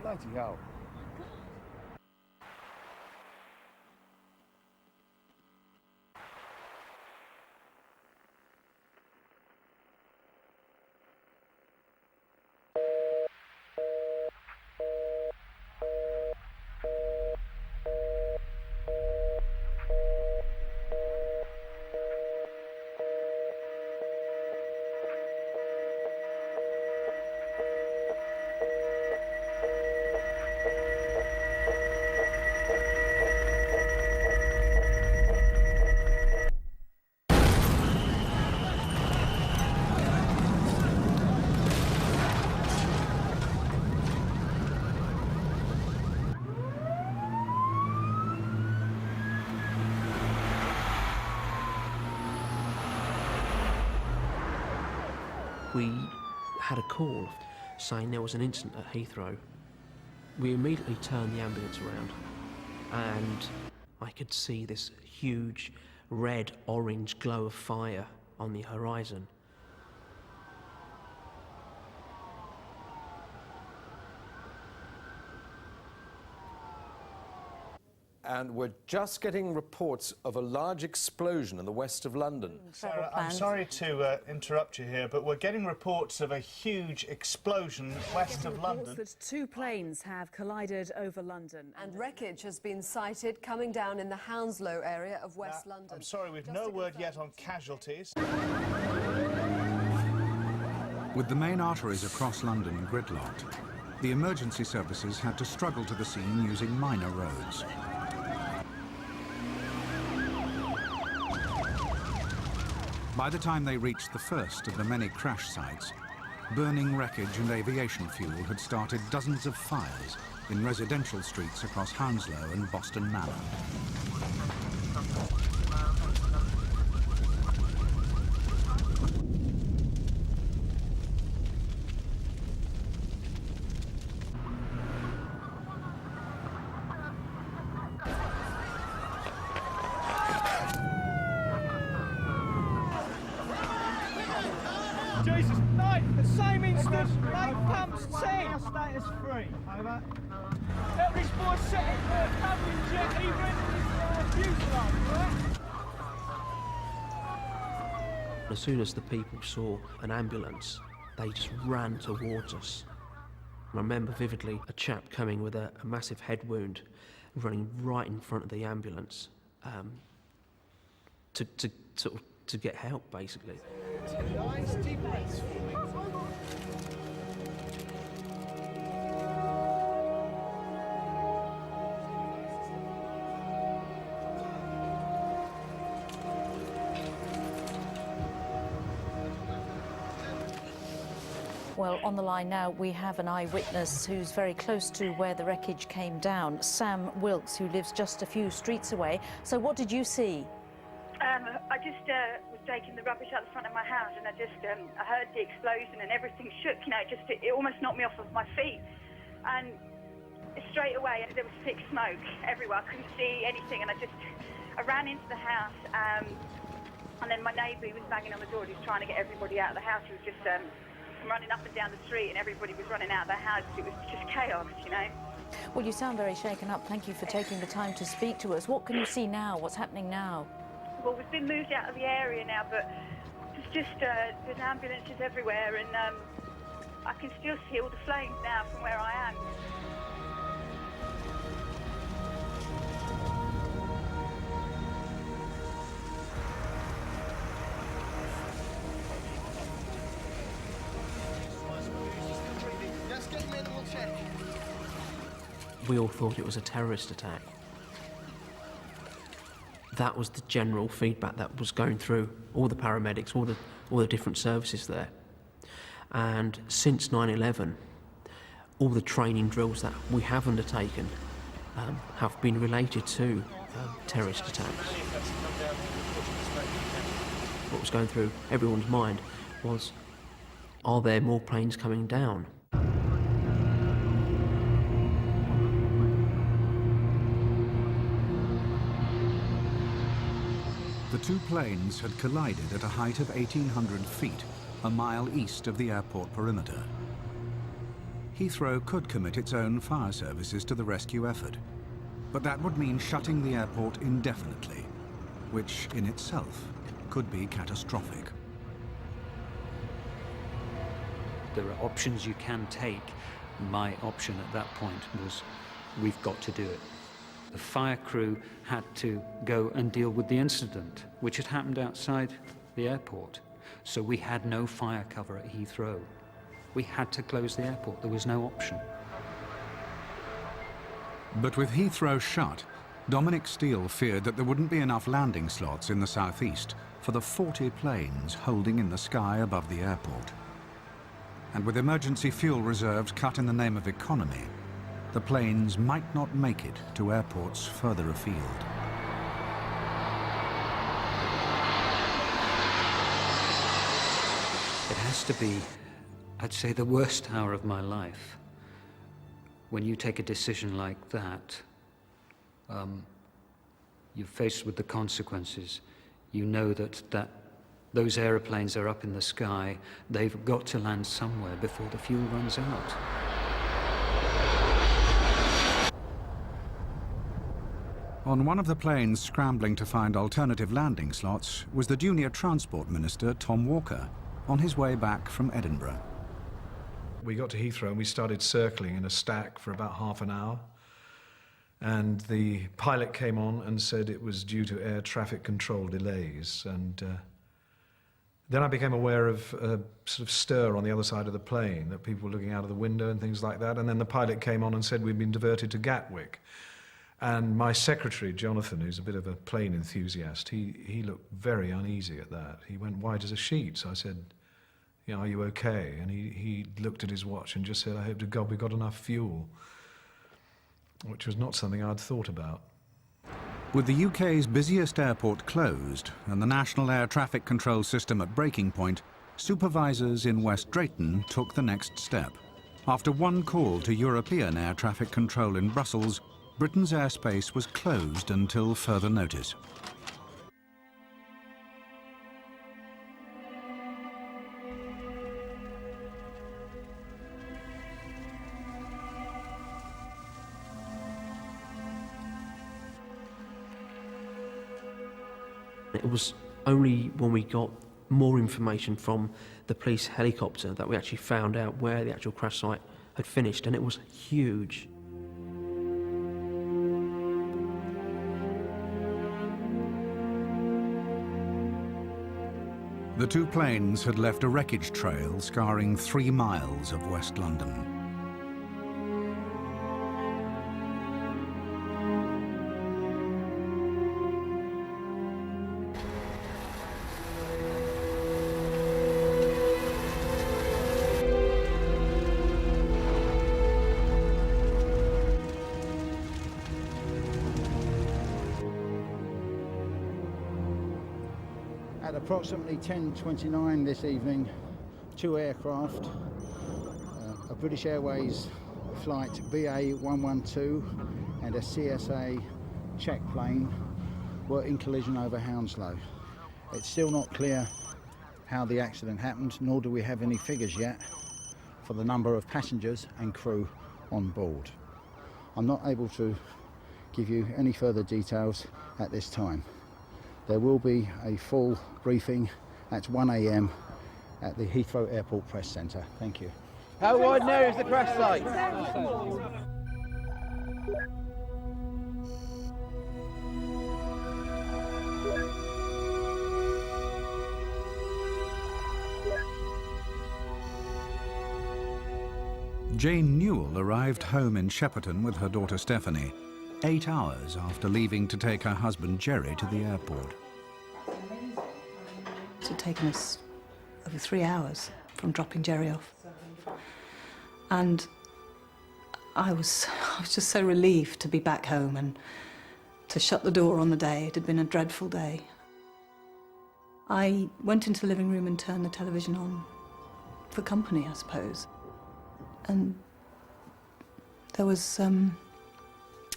Bloody hell. We had a call saying there was an incident at Heathrow. We immediately turned the ambulance around and I could see this huge red-orange glow of fire on the horizon. and we're just getting reports of a large explosion in the west of London. Sarah, I'm sorry to interrupt you here, but we're getting reports of a huge explosion west of London. That two planes have collided over London. And wreckage has been sighted coming down in the Hounslow area of West London. I'm sorry, we've no word yet on casualties. With the main arteries across London gridlocked, the emergency services had to struggle to the scene using minor roads. By the time they reached the first of the many crash sites, burning wreckage and aviation fuel had started dozens of fires in residential streets across Hounslow and Boston Manor. Jesus, mate, the same instant, mate, pumps 10. Status 3, over. Let this boy set it for a covering jet, he renders fuselage, right? As soon as the people saw an ambulance, they just ran towards us. I remember vividly a chap coming with a massive head wound, running right in front of the ambulance to get help, basically. Well, on the line now, we have an eyewitness who's very close to where the wreckage came down, Sam Wilkes, who lives just a few streets away. So what did you see? I just was taking the rubbish out the front of my house, and I heard the explosion and everything shook, you know, it almost knocked me off of my feet. And straight away, there was thick smoke everywhere. I couldn't see anything, and I ran into the house, and then my neighbour, he was banging on the door, he was trying to get everybody out of the house. He was just running up and down the street, and everybody was running out of their houses. It was just chaos, you know. Well, you sound very shaken up. Thank you for taking the time to speak to us. What can you see now? What's happening now? Well, we've been moved out of the area now, but there's ambulances everywhere, and I can still see all the flames now from where I am. Just get him in and we'll check. We all thought it was a terrorist attack. That was the general feedback that was going through all the paramedics, all the different services there. And since 9/11, all the training drills that we have undertaken have been related to terrorist attacks. What was going through everyone's mind was, are there more planes coming down? The two planes had collided at a height of 1,800 feet, a mile east of the airport perimeter. Heathrow could commit its own fire services to the rescue effort, but that would mean shutting the airport indefinitely, which in itself could be catastrophic. There are options you can take. My option at that point was, we've got to do it. The fire crew had to go and deal with the incident, which had happened outside the airport. So we had no fire cover at Heathrow. We had to close the airport. There was no option. But with Heathrow shut, Dominic Steele feared that there wouldn't be enough landing slots in the southeast for the 40 planes holding in the sky above the airport. And with emergency fuel reserves cut in the name of economy, the planes might not make it to airports further afield. It has to be, I'd say, the worst hour of my life. When you take a decision like that, you're faced with the consequences. You know that those aeroplanes are up in the sky. They've got to land somewhere before the fuel runs out. On one of the planes scrambling to find alternative landing slots was the junior transport minister, Tom Walker, on his way back from Edinburgh. We got to Heathrow and we started circling in a stack for about half an hour. And the pilot came on and said it was due to air traffic control delays. And then I became aware of a sort of stir on the other side of the plane, that people were looking out of the window and things like that. And then the pilot came on and said we'd been diverted to Gatwick. And my secretary, Jonathan, who's a bit of a plane enthusiast, he looked very uneasy at that. He went white as a sheet. So I said, you know, are you okay? And he looked at his watch and just said, I hope to God we got enough fuel, which was not something I'd thought about. With the UK's busiest airport closed and the national air traffic control system at breaking point, supervisors in West Drayton took the next step. After one call to European air traffic control in Brussels, Britain's airspace was closed until further notice. It was only when we got more information from the police helicopter that we actually found out where the actual crash site had finished, and it was huge. The two planes had left a wreckage trail scarring 3 miles of West London. At approximately 10:29 this evening, 2 aircraft, a British Airways flight BA112 and a CSA check plane were in collision over Hounslow. It's still not clear how the accident happened, nor do we have any figures yet for the number of passengers and crew on board. I'm not able to give you any further details at this time. There will be a full briefing at 1 a.m. at the Heathrow Airport Press Centre. Thank you. How wide now is the crash site? Jane Newell arrived home in Shepperton with her daughter Stephanie, 8 hours after leaving to take her husband Jerry to the airport. It had taken us over 3 hours from dropping Jerry off. And I was just so relieved to be back home and to shut the door on the day. It had been a dreadful day. I went into the living room and turned the television on for company, I suppose. And there was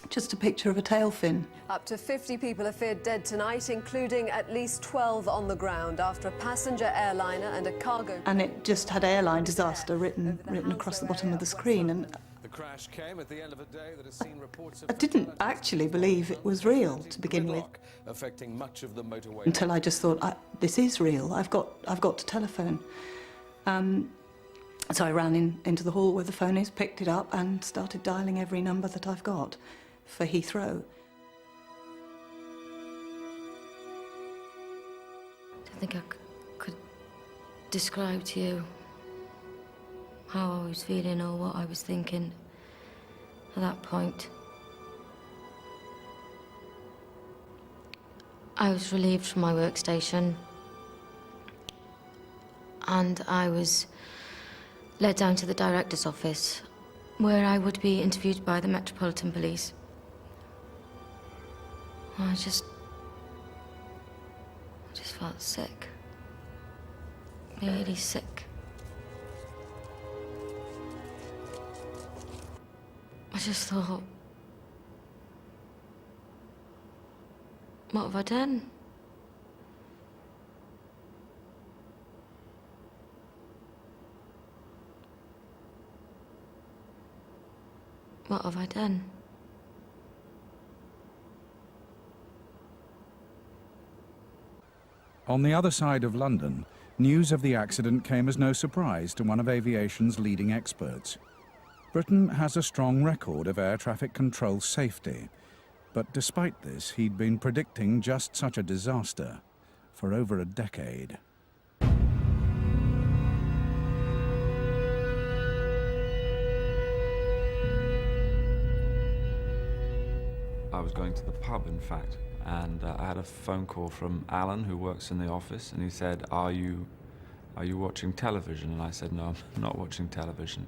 just a picture of a tail fin. Up to 50 people are feared dead tonight, including at least 12 on the ground after a passenger airliner and a cargo... And it just had airline disaster written across the bottom of the screen. And The crash came at the end of a day that has seen reports of I didn't actually believe it was real to begin with, affecting much of the motorway. until I just thought, this is real. I've got to telephone. So I ran into the hall where the phone is, picked it up, and started dialing every number that I've got for Heathrow. I don't think I could describe to you how I was feeling or what I was thinking at that point. I was relieved from my workstation, and I was led down to the director's office, where I would be interviewed by the Metropolitan Police. I just felt sick. Really sick. I just thought, what have I done? What have I done? On the other side of London, news of the accident came as no surprise to one of aviation's leading experts. Britain has a strong record of air traffic control safety, but despite this, he'd been predicting just such a disaster for over a decade. I was going to the pub, in fact, and I had a phone call from Alan, who works in the office, and he said, are you watching television? And I said, no, I'm not watching television.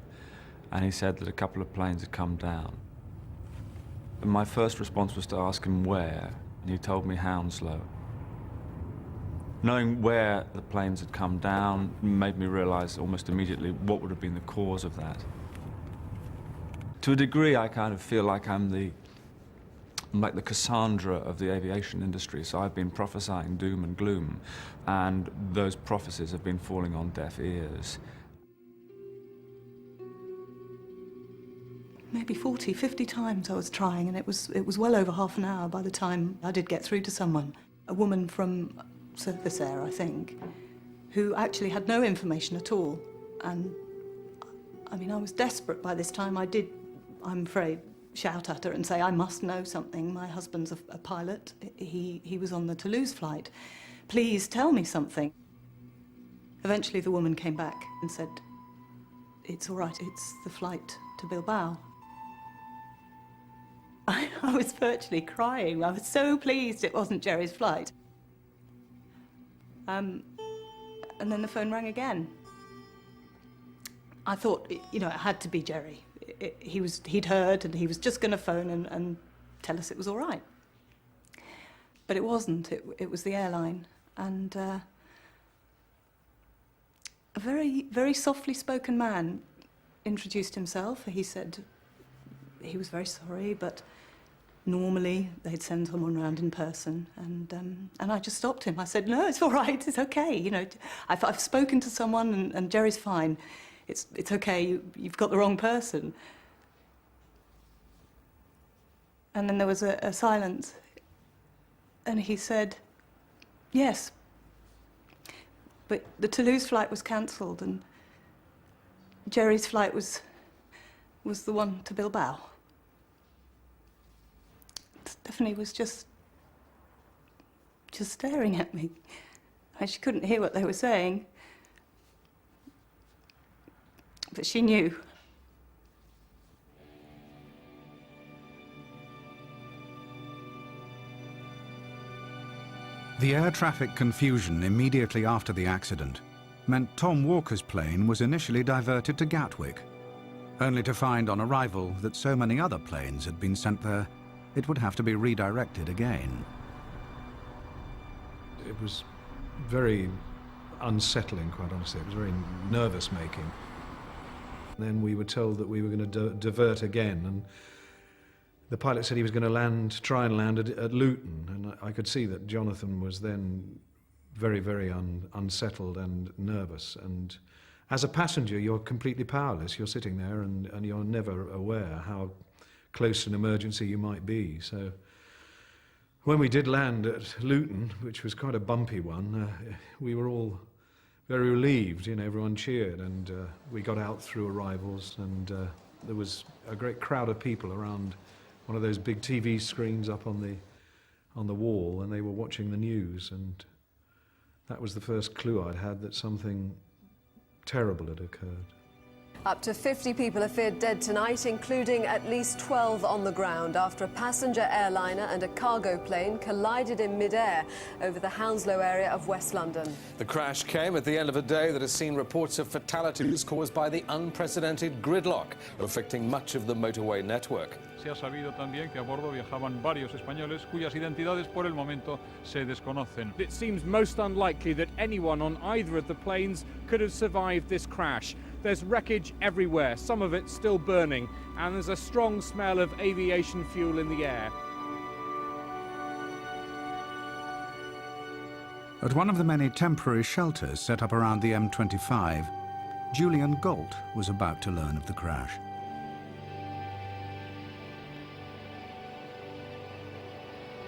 And he said that a couple of planes had come down. And my first response was to ask him where, and he told me Hounslow. Knowing where the planes had come down made me realize almost immediately what would have been the cause of that. To a degree, I kind of feel like I'm like the Cassandra of the aviation industry, so I've been prophesying doom and gloom, and those prophecies have been falling on deaf ears. Maybe 40, 50 times I was trying, and it was well over half an hour by the time I did get through to someone. A woman from Surface Air, I think, who actually had no information at all. And I mean, I was desperate by this time. I did, I'm afraid, shout at her and say, I must know something. My husband's a pilot. He was on the Toulouse flight. Please tell me something. Eventually the woman came back and said, it's all right, it's the flight to Bilbao. I was virtually crying. I was so pleased it wasn't Jerry's flight. And then the phone rang again. I thought, you know, it had to be Jerry. He'd heard, and he was just going to phone and tell us it was all right. But it wasn't. It was the airline. And a very, very softly spoken man introduced himself. He said he was very sorry, but normally they'd send someone round in person. And I just stopped him. I said, no, it's all right, it's okay. You know, I've spoken to someone, and Jerry's fine. It's okay, you've got the wrong person. And then there was a silence. And he said, yes, but the Toulouse flight was cancelled, and Jerry's flight was the one to Bilbao. Stephanie was just staring at me. She couldn't hear what they were saying, but she knew. The air traffic confusion immediately after the accident meant Tom Walker's plane was initially diverted to Gatwick, only to find on arrival that so many other planes had been sent there, it would have to be redirected again. It was very unsettling, quite honestly. It was very nervous-making. Then we were told that we were going to divert again, and the pilot said he was going to try and land at Luton, and I could see that Jonathan was then very, very unsettled and nervous. And as a passenger, you're completely powerless. You're sitting there and you're never aware how close to an emergency you might be. So when we did land at Luton, which was quite a bumpy one, we were all very relieved. You know, everyone cheered, and we got out through arrivals, and there was a great crowd of people around one of those big TV screens up on the wall, and they were watching the news, and that was the first clue I'd had that something terrible had occurred. Up to 50 people are feared dead tonight, including at least 12 on the ground after a passenger airliner and a cargo plane collided in mid-air over the Hounslow area of West London. The crash came at the end of a day that has seen reports of fatalities caused by the unprecedented gridlock affecting much of the motorway network. Se ha sabido también que a bordo viajaban varios españoles cuyas identidades por el momento se desconocen. It seems most unlikely that anyone on either of the planes could have survived this crash. There's wreckage everywhere, some of it still burning, and there's a strong smell of aviation fuel in the air. At one of the many temporary shelters set up around the M25, Julian Galt was about to learn of the crash.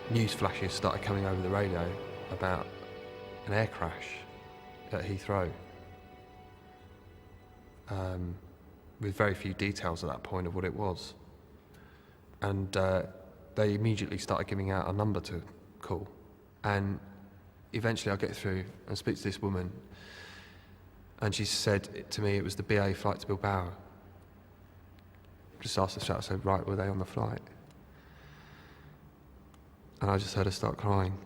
News flashes started coming over the radio about an air crash at Heathrow. With very few details at that point of what it was. And they immediately started giving out a number to call. And eventually I get through and speak to this woman, and she said to me it was the BA flight to Bilbao. Just asked the strap, I said, right, were they on the flight? And I just heard her start crying.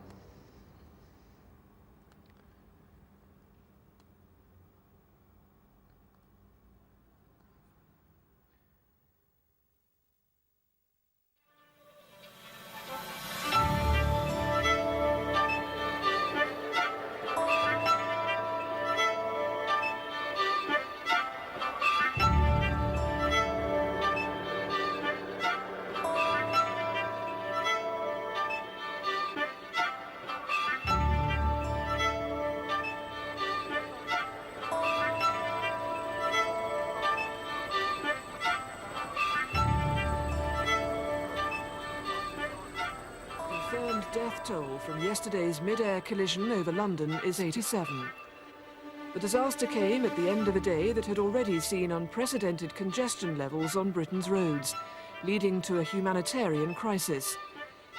Confirmed death toll from yesterday's mid-air collision over London is 87. The disaster came at the end of a day that had already seen unprecedented congestion levels on Britain's roads, leading to a humanitarian crisis.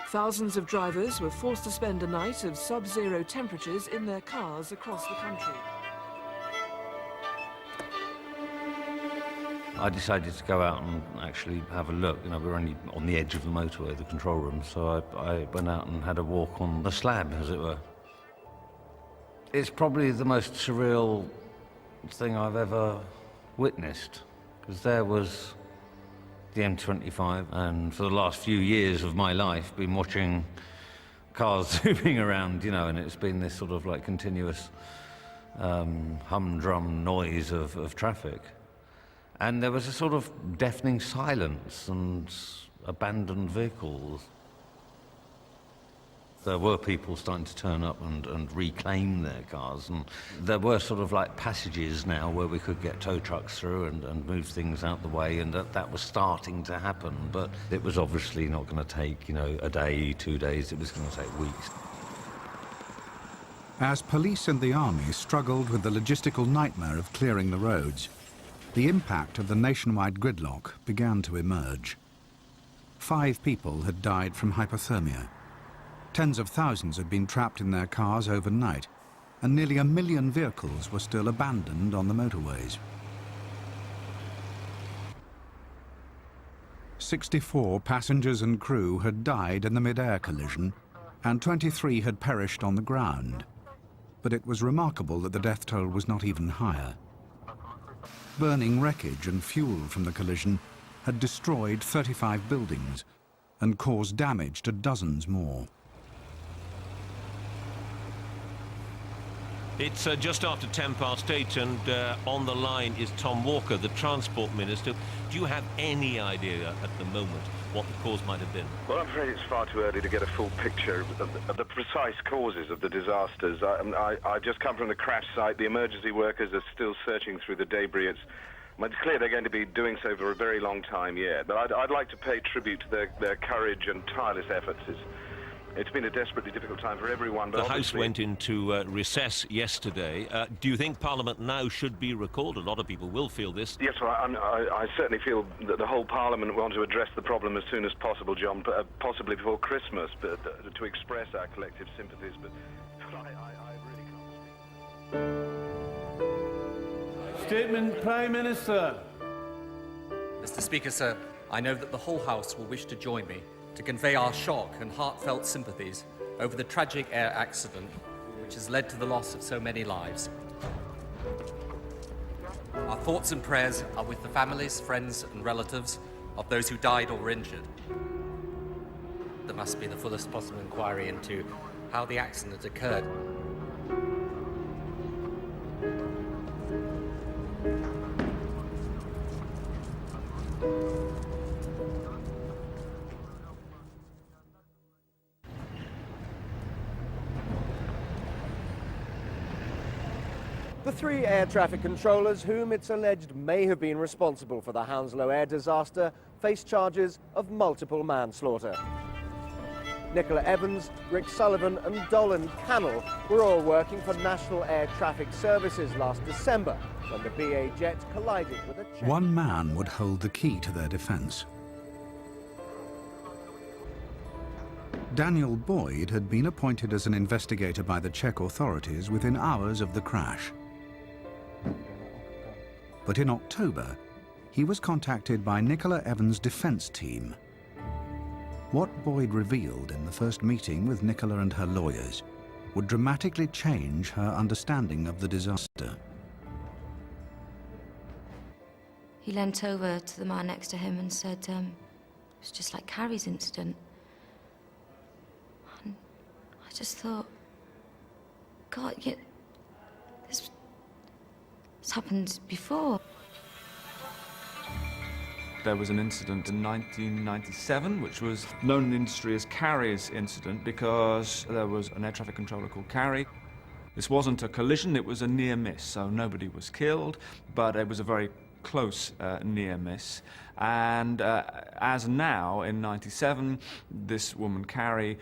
Thousands of drivers were forced to spend a night of sub-zero temperatures in their cars across the country. I decided to go out and actually have a look. You know, we were only on the edge of the motorway, the control room, so I went out and had a walk on the slab, as it were. It's probably the most surreal thing I've ever witnessed, because there was the M25, and for the last few years of my life, been watching cars zooming around, you know, and it's been this sort of like continuous humdrum noise of traffic. And there was a sort of deafening silence and abandoned vehicles. There were people starting to turn up and reclaim their cars, and there were sort of like passages now where we could get tow trucks through and move things out the way, and that was starting to happen, but it was obviously not going to take, you know, a day, 2 days, it was going to take weeks. As police and the army struggled with the logistical nightmare of clearing the roads, the impact of the nationwide gridlock began to emerge. 5 people had died from hypothermia. Tens of thousands had been trapped in their cars overnight, and nearly 1 million vehicles were still abandoned on the motorways. 64 passengers and crew had died in the mid-air collision, and 23 had perished on the ground. But it was remarkable that the death toll was not even higher. Burning wreckage and fuel from the collision had destroyed 35 buildings and caused damage to dozens more. It's just after 8:10, and on the line is Tom Walker, the Transport Minister. Do you have any idea at the moment what the cause might have been? Well, I'm afraid it's far too early to get a full picture of the precise causes of the disasters. I just come from the crash site. The emergency workers are still searching through the debris. It's clear they're going to be doing so for a very long time yet. But I'd like to pay tribute to their courage and tireless efforts. It's been a desperately difficult time for everyone. But the House went into recess yesterday. Do you think Parliament now should be recalled? A lot of people will feel this. Yes, well, I certainly feel that the whole Parliament want to address the problem as soon as possible, John, possibly before Christmas, but to express our collective sympathies. But I really can't speak. Statement, Prime Minister. Mr. Speaker, sir, I know that the whole House will wish to join me to convey our shock and heartfelt sympathies over the tragic air accident which has led to the loss of so many lives. Our thoughts and prayers are with the families, friends and relatives of those who died or were injured. There must be the fullest possible inquiry into how the accident occurred. The 3 air traffic controllers, whom it's alleged may have been responsible for the Hounslow air disaster, face charges of multiple manslaughter. Nicola Evans, Rick Sullivan and Dolan Cannell were all working for National Air Traffic Services last December when the BA jet collided with a Czech. One man would hold the key to their defence. Daniel Boyd had been appointed as an investigator by the Czech authorities within hours of the crash. But in October, he was contacted by Nicola Evans' defence team. What Boyd revealed in the first meeting with Nicola and her lawyers would dramatically change her understanding of the disaster. He leant over to the man next to him and said, it was just like Carrie's incident. And I just thought, God, this happened before. There was an incident in 1997, which was known in the industry as Carrie's incident, because there was an air traffic controller called Carrie. This wasn't a collision, it was a near miss, so nobody was killed, but it was a very close near miss. And as now, in 97, this woman, Carrie,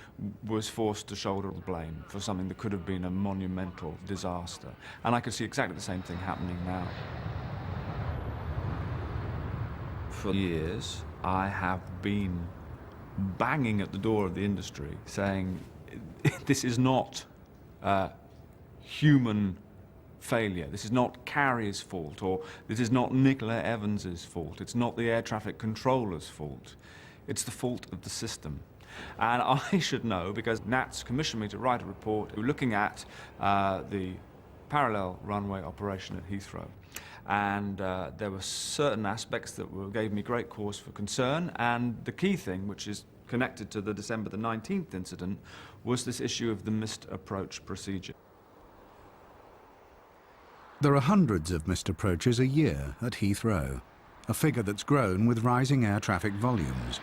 was forced to shoulder the blame for something that could have been a monumental disaster. And I could see exactly the same thing happening now. For years, I have been banging at the door of the industry saying, this is not human failure. This is not Carrie's fault, or this is not Nicola Evans's fault. It's not the air traffic controller's fault. It's the fault of the system. And I should know, because NATS commissioned me to write a report looking at the parallel runway operation at Heathrow. And there were certain aspects that gave me great cause for concern, and the key thing, which is connected to the December the 19th incident, was this issue of the missed approach procedure. There are hundreds of missed approaches a year at Heathrow, a figure that's grown with rising air traffic volumes.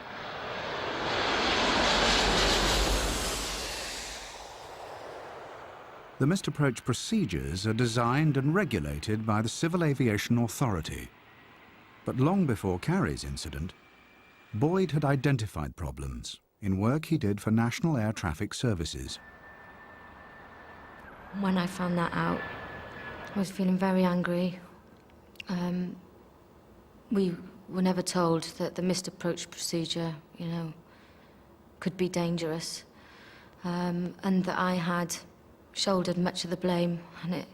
The missed approach procedures are designed and regulated by the Civil Aviation Authority. But long before Carrie's incident, Boyd had identified problems in work he did for National Air Traffic Services. When I found that out, I was feeling very angry. We were never told that the missed approach procedure, could be dangerous, and that I had shouldered much of the blame, and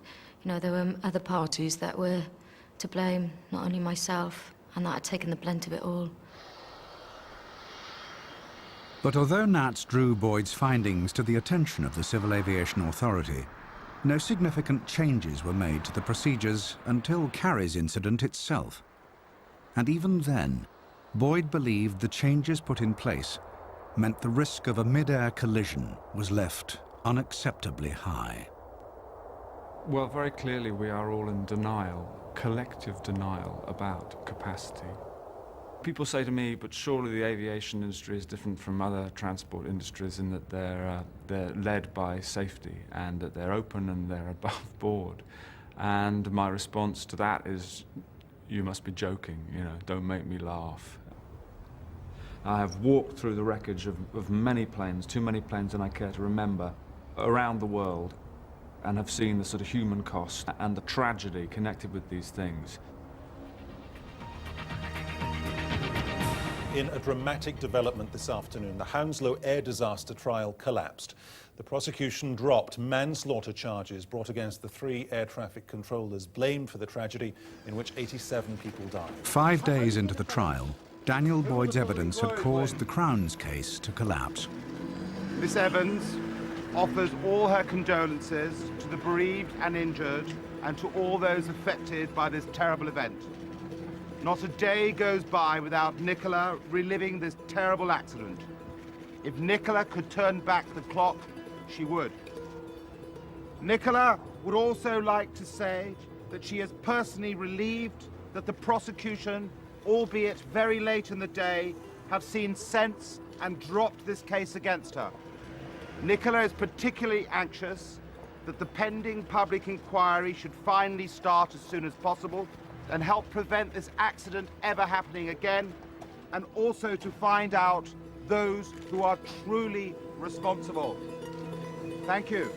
there were other parties that were to blame, not only myself, and that I'd taken the brunt of it all. But although NATS drew Boyd's findings to the attention of the Civil Aviation Authority, no significant changes were made to the procedures until Carrie's incident itself. And even then, Boyd believed the changes put in place meant the risk of a mid-air collision was left unacceptably high. Well, very clearly we are all in denial, collective denial about capacity. People say to me, but surely the aviation industry is different from other transport industries in that they're led by safety and that they're open and they're above board. And my response to that is, you must be joking, don't make me laugh. I have walked through the wreckage of many planes, too many planes than I care to remember, around the world, and have seen the sort of human cost and the tragedy connected with these things. In a dramatic development this afternoon, the Hounslow air disaster trial collapsed. The prosecution dropped manslaughter charges brought against the 3 air traffic controllers blamed for the tragedy in which 87 people died. 5 days into the trial, Daniel Boyd's evidence had caused the Crown's case to collapse. Miss Evans offers all her condolences to the bereaved and injured and to all those affected by this terrible event. Not a day goes by without Nicola reliving this terrible accident. If Nicola could turn back the clock, she would. Nicola would also like to say that she is personally relieved that the prosecution, albeit very late in the day, have seen sense and dropped this case against her. Nicola is particularly anxious that the pending public inquiry should finally start as soon as possible and help prevent this accident ever happening again, and also to find out those who are truly responsible. Thank you.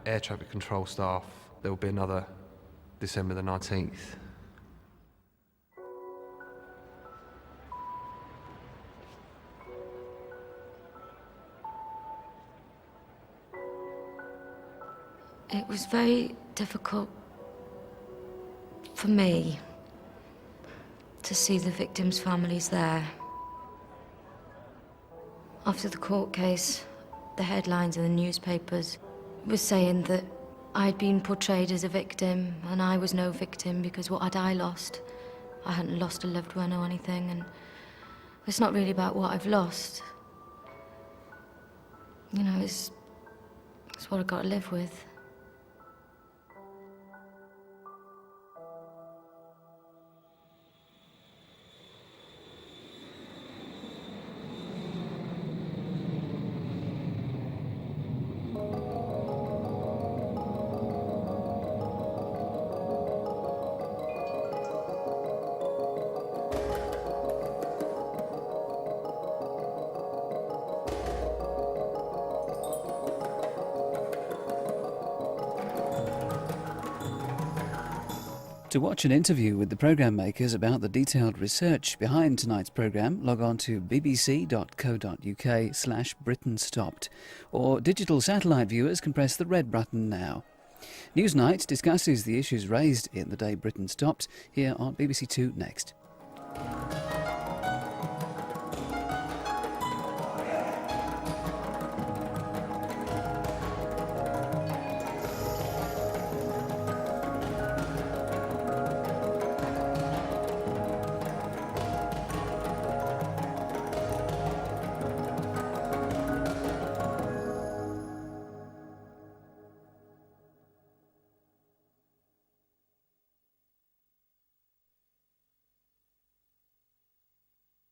Air traffic control staff. There will be another December the 19th. It was very difficult for me to see the victims' families there. After the court case, the headlines in the newspapers was saying that I'd been portrayed as a victim and I was no victim because what had I lost? I hadn't lost a loved one or anything, and it's not really about what I've lost. You know, it's what I've got to live with. To watch an interview with the programme makers about the detailed research behind tonight's programme, log on to bbc.co.uk/Britain Stopped, or digital satellite viewers can press the red button now. Newsnight discusses the issues raised in The Day Britain Stopped here on BBC Two next.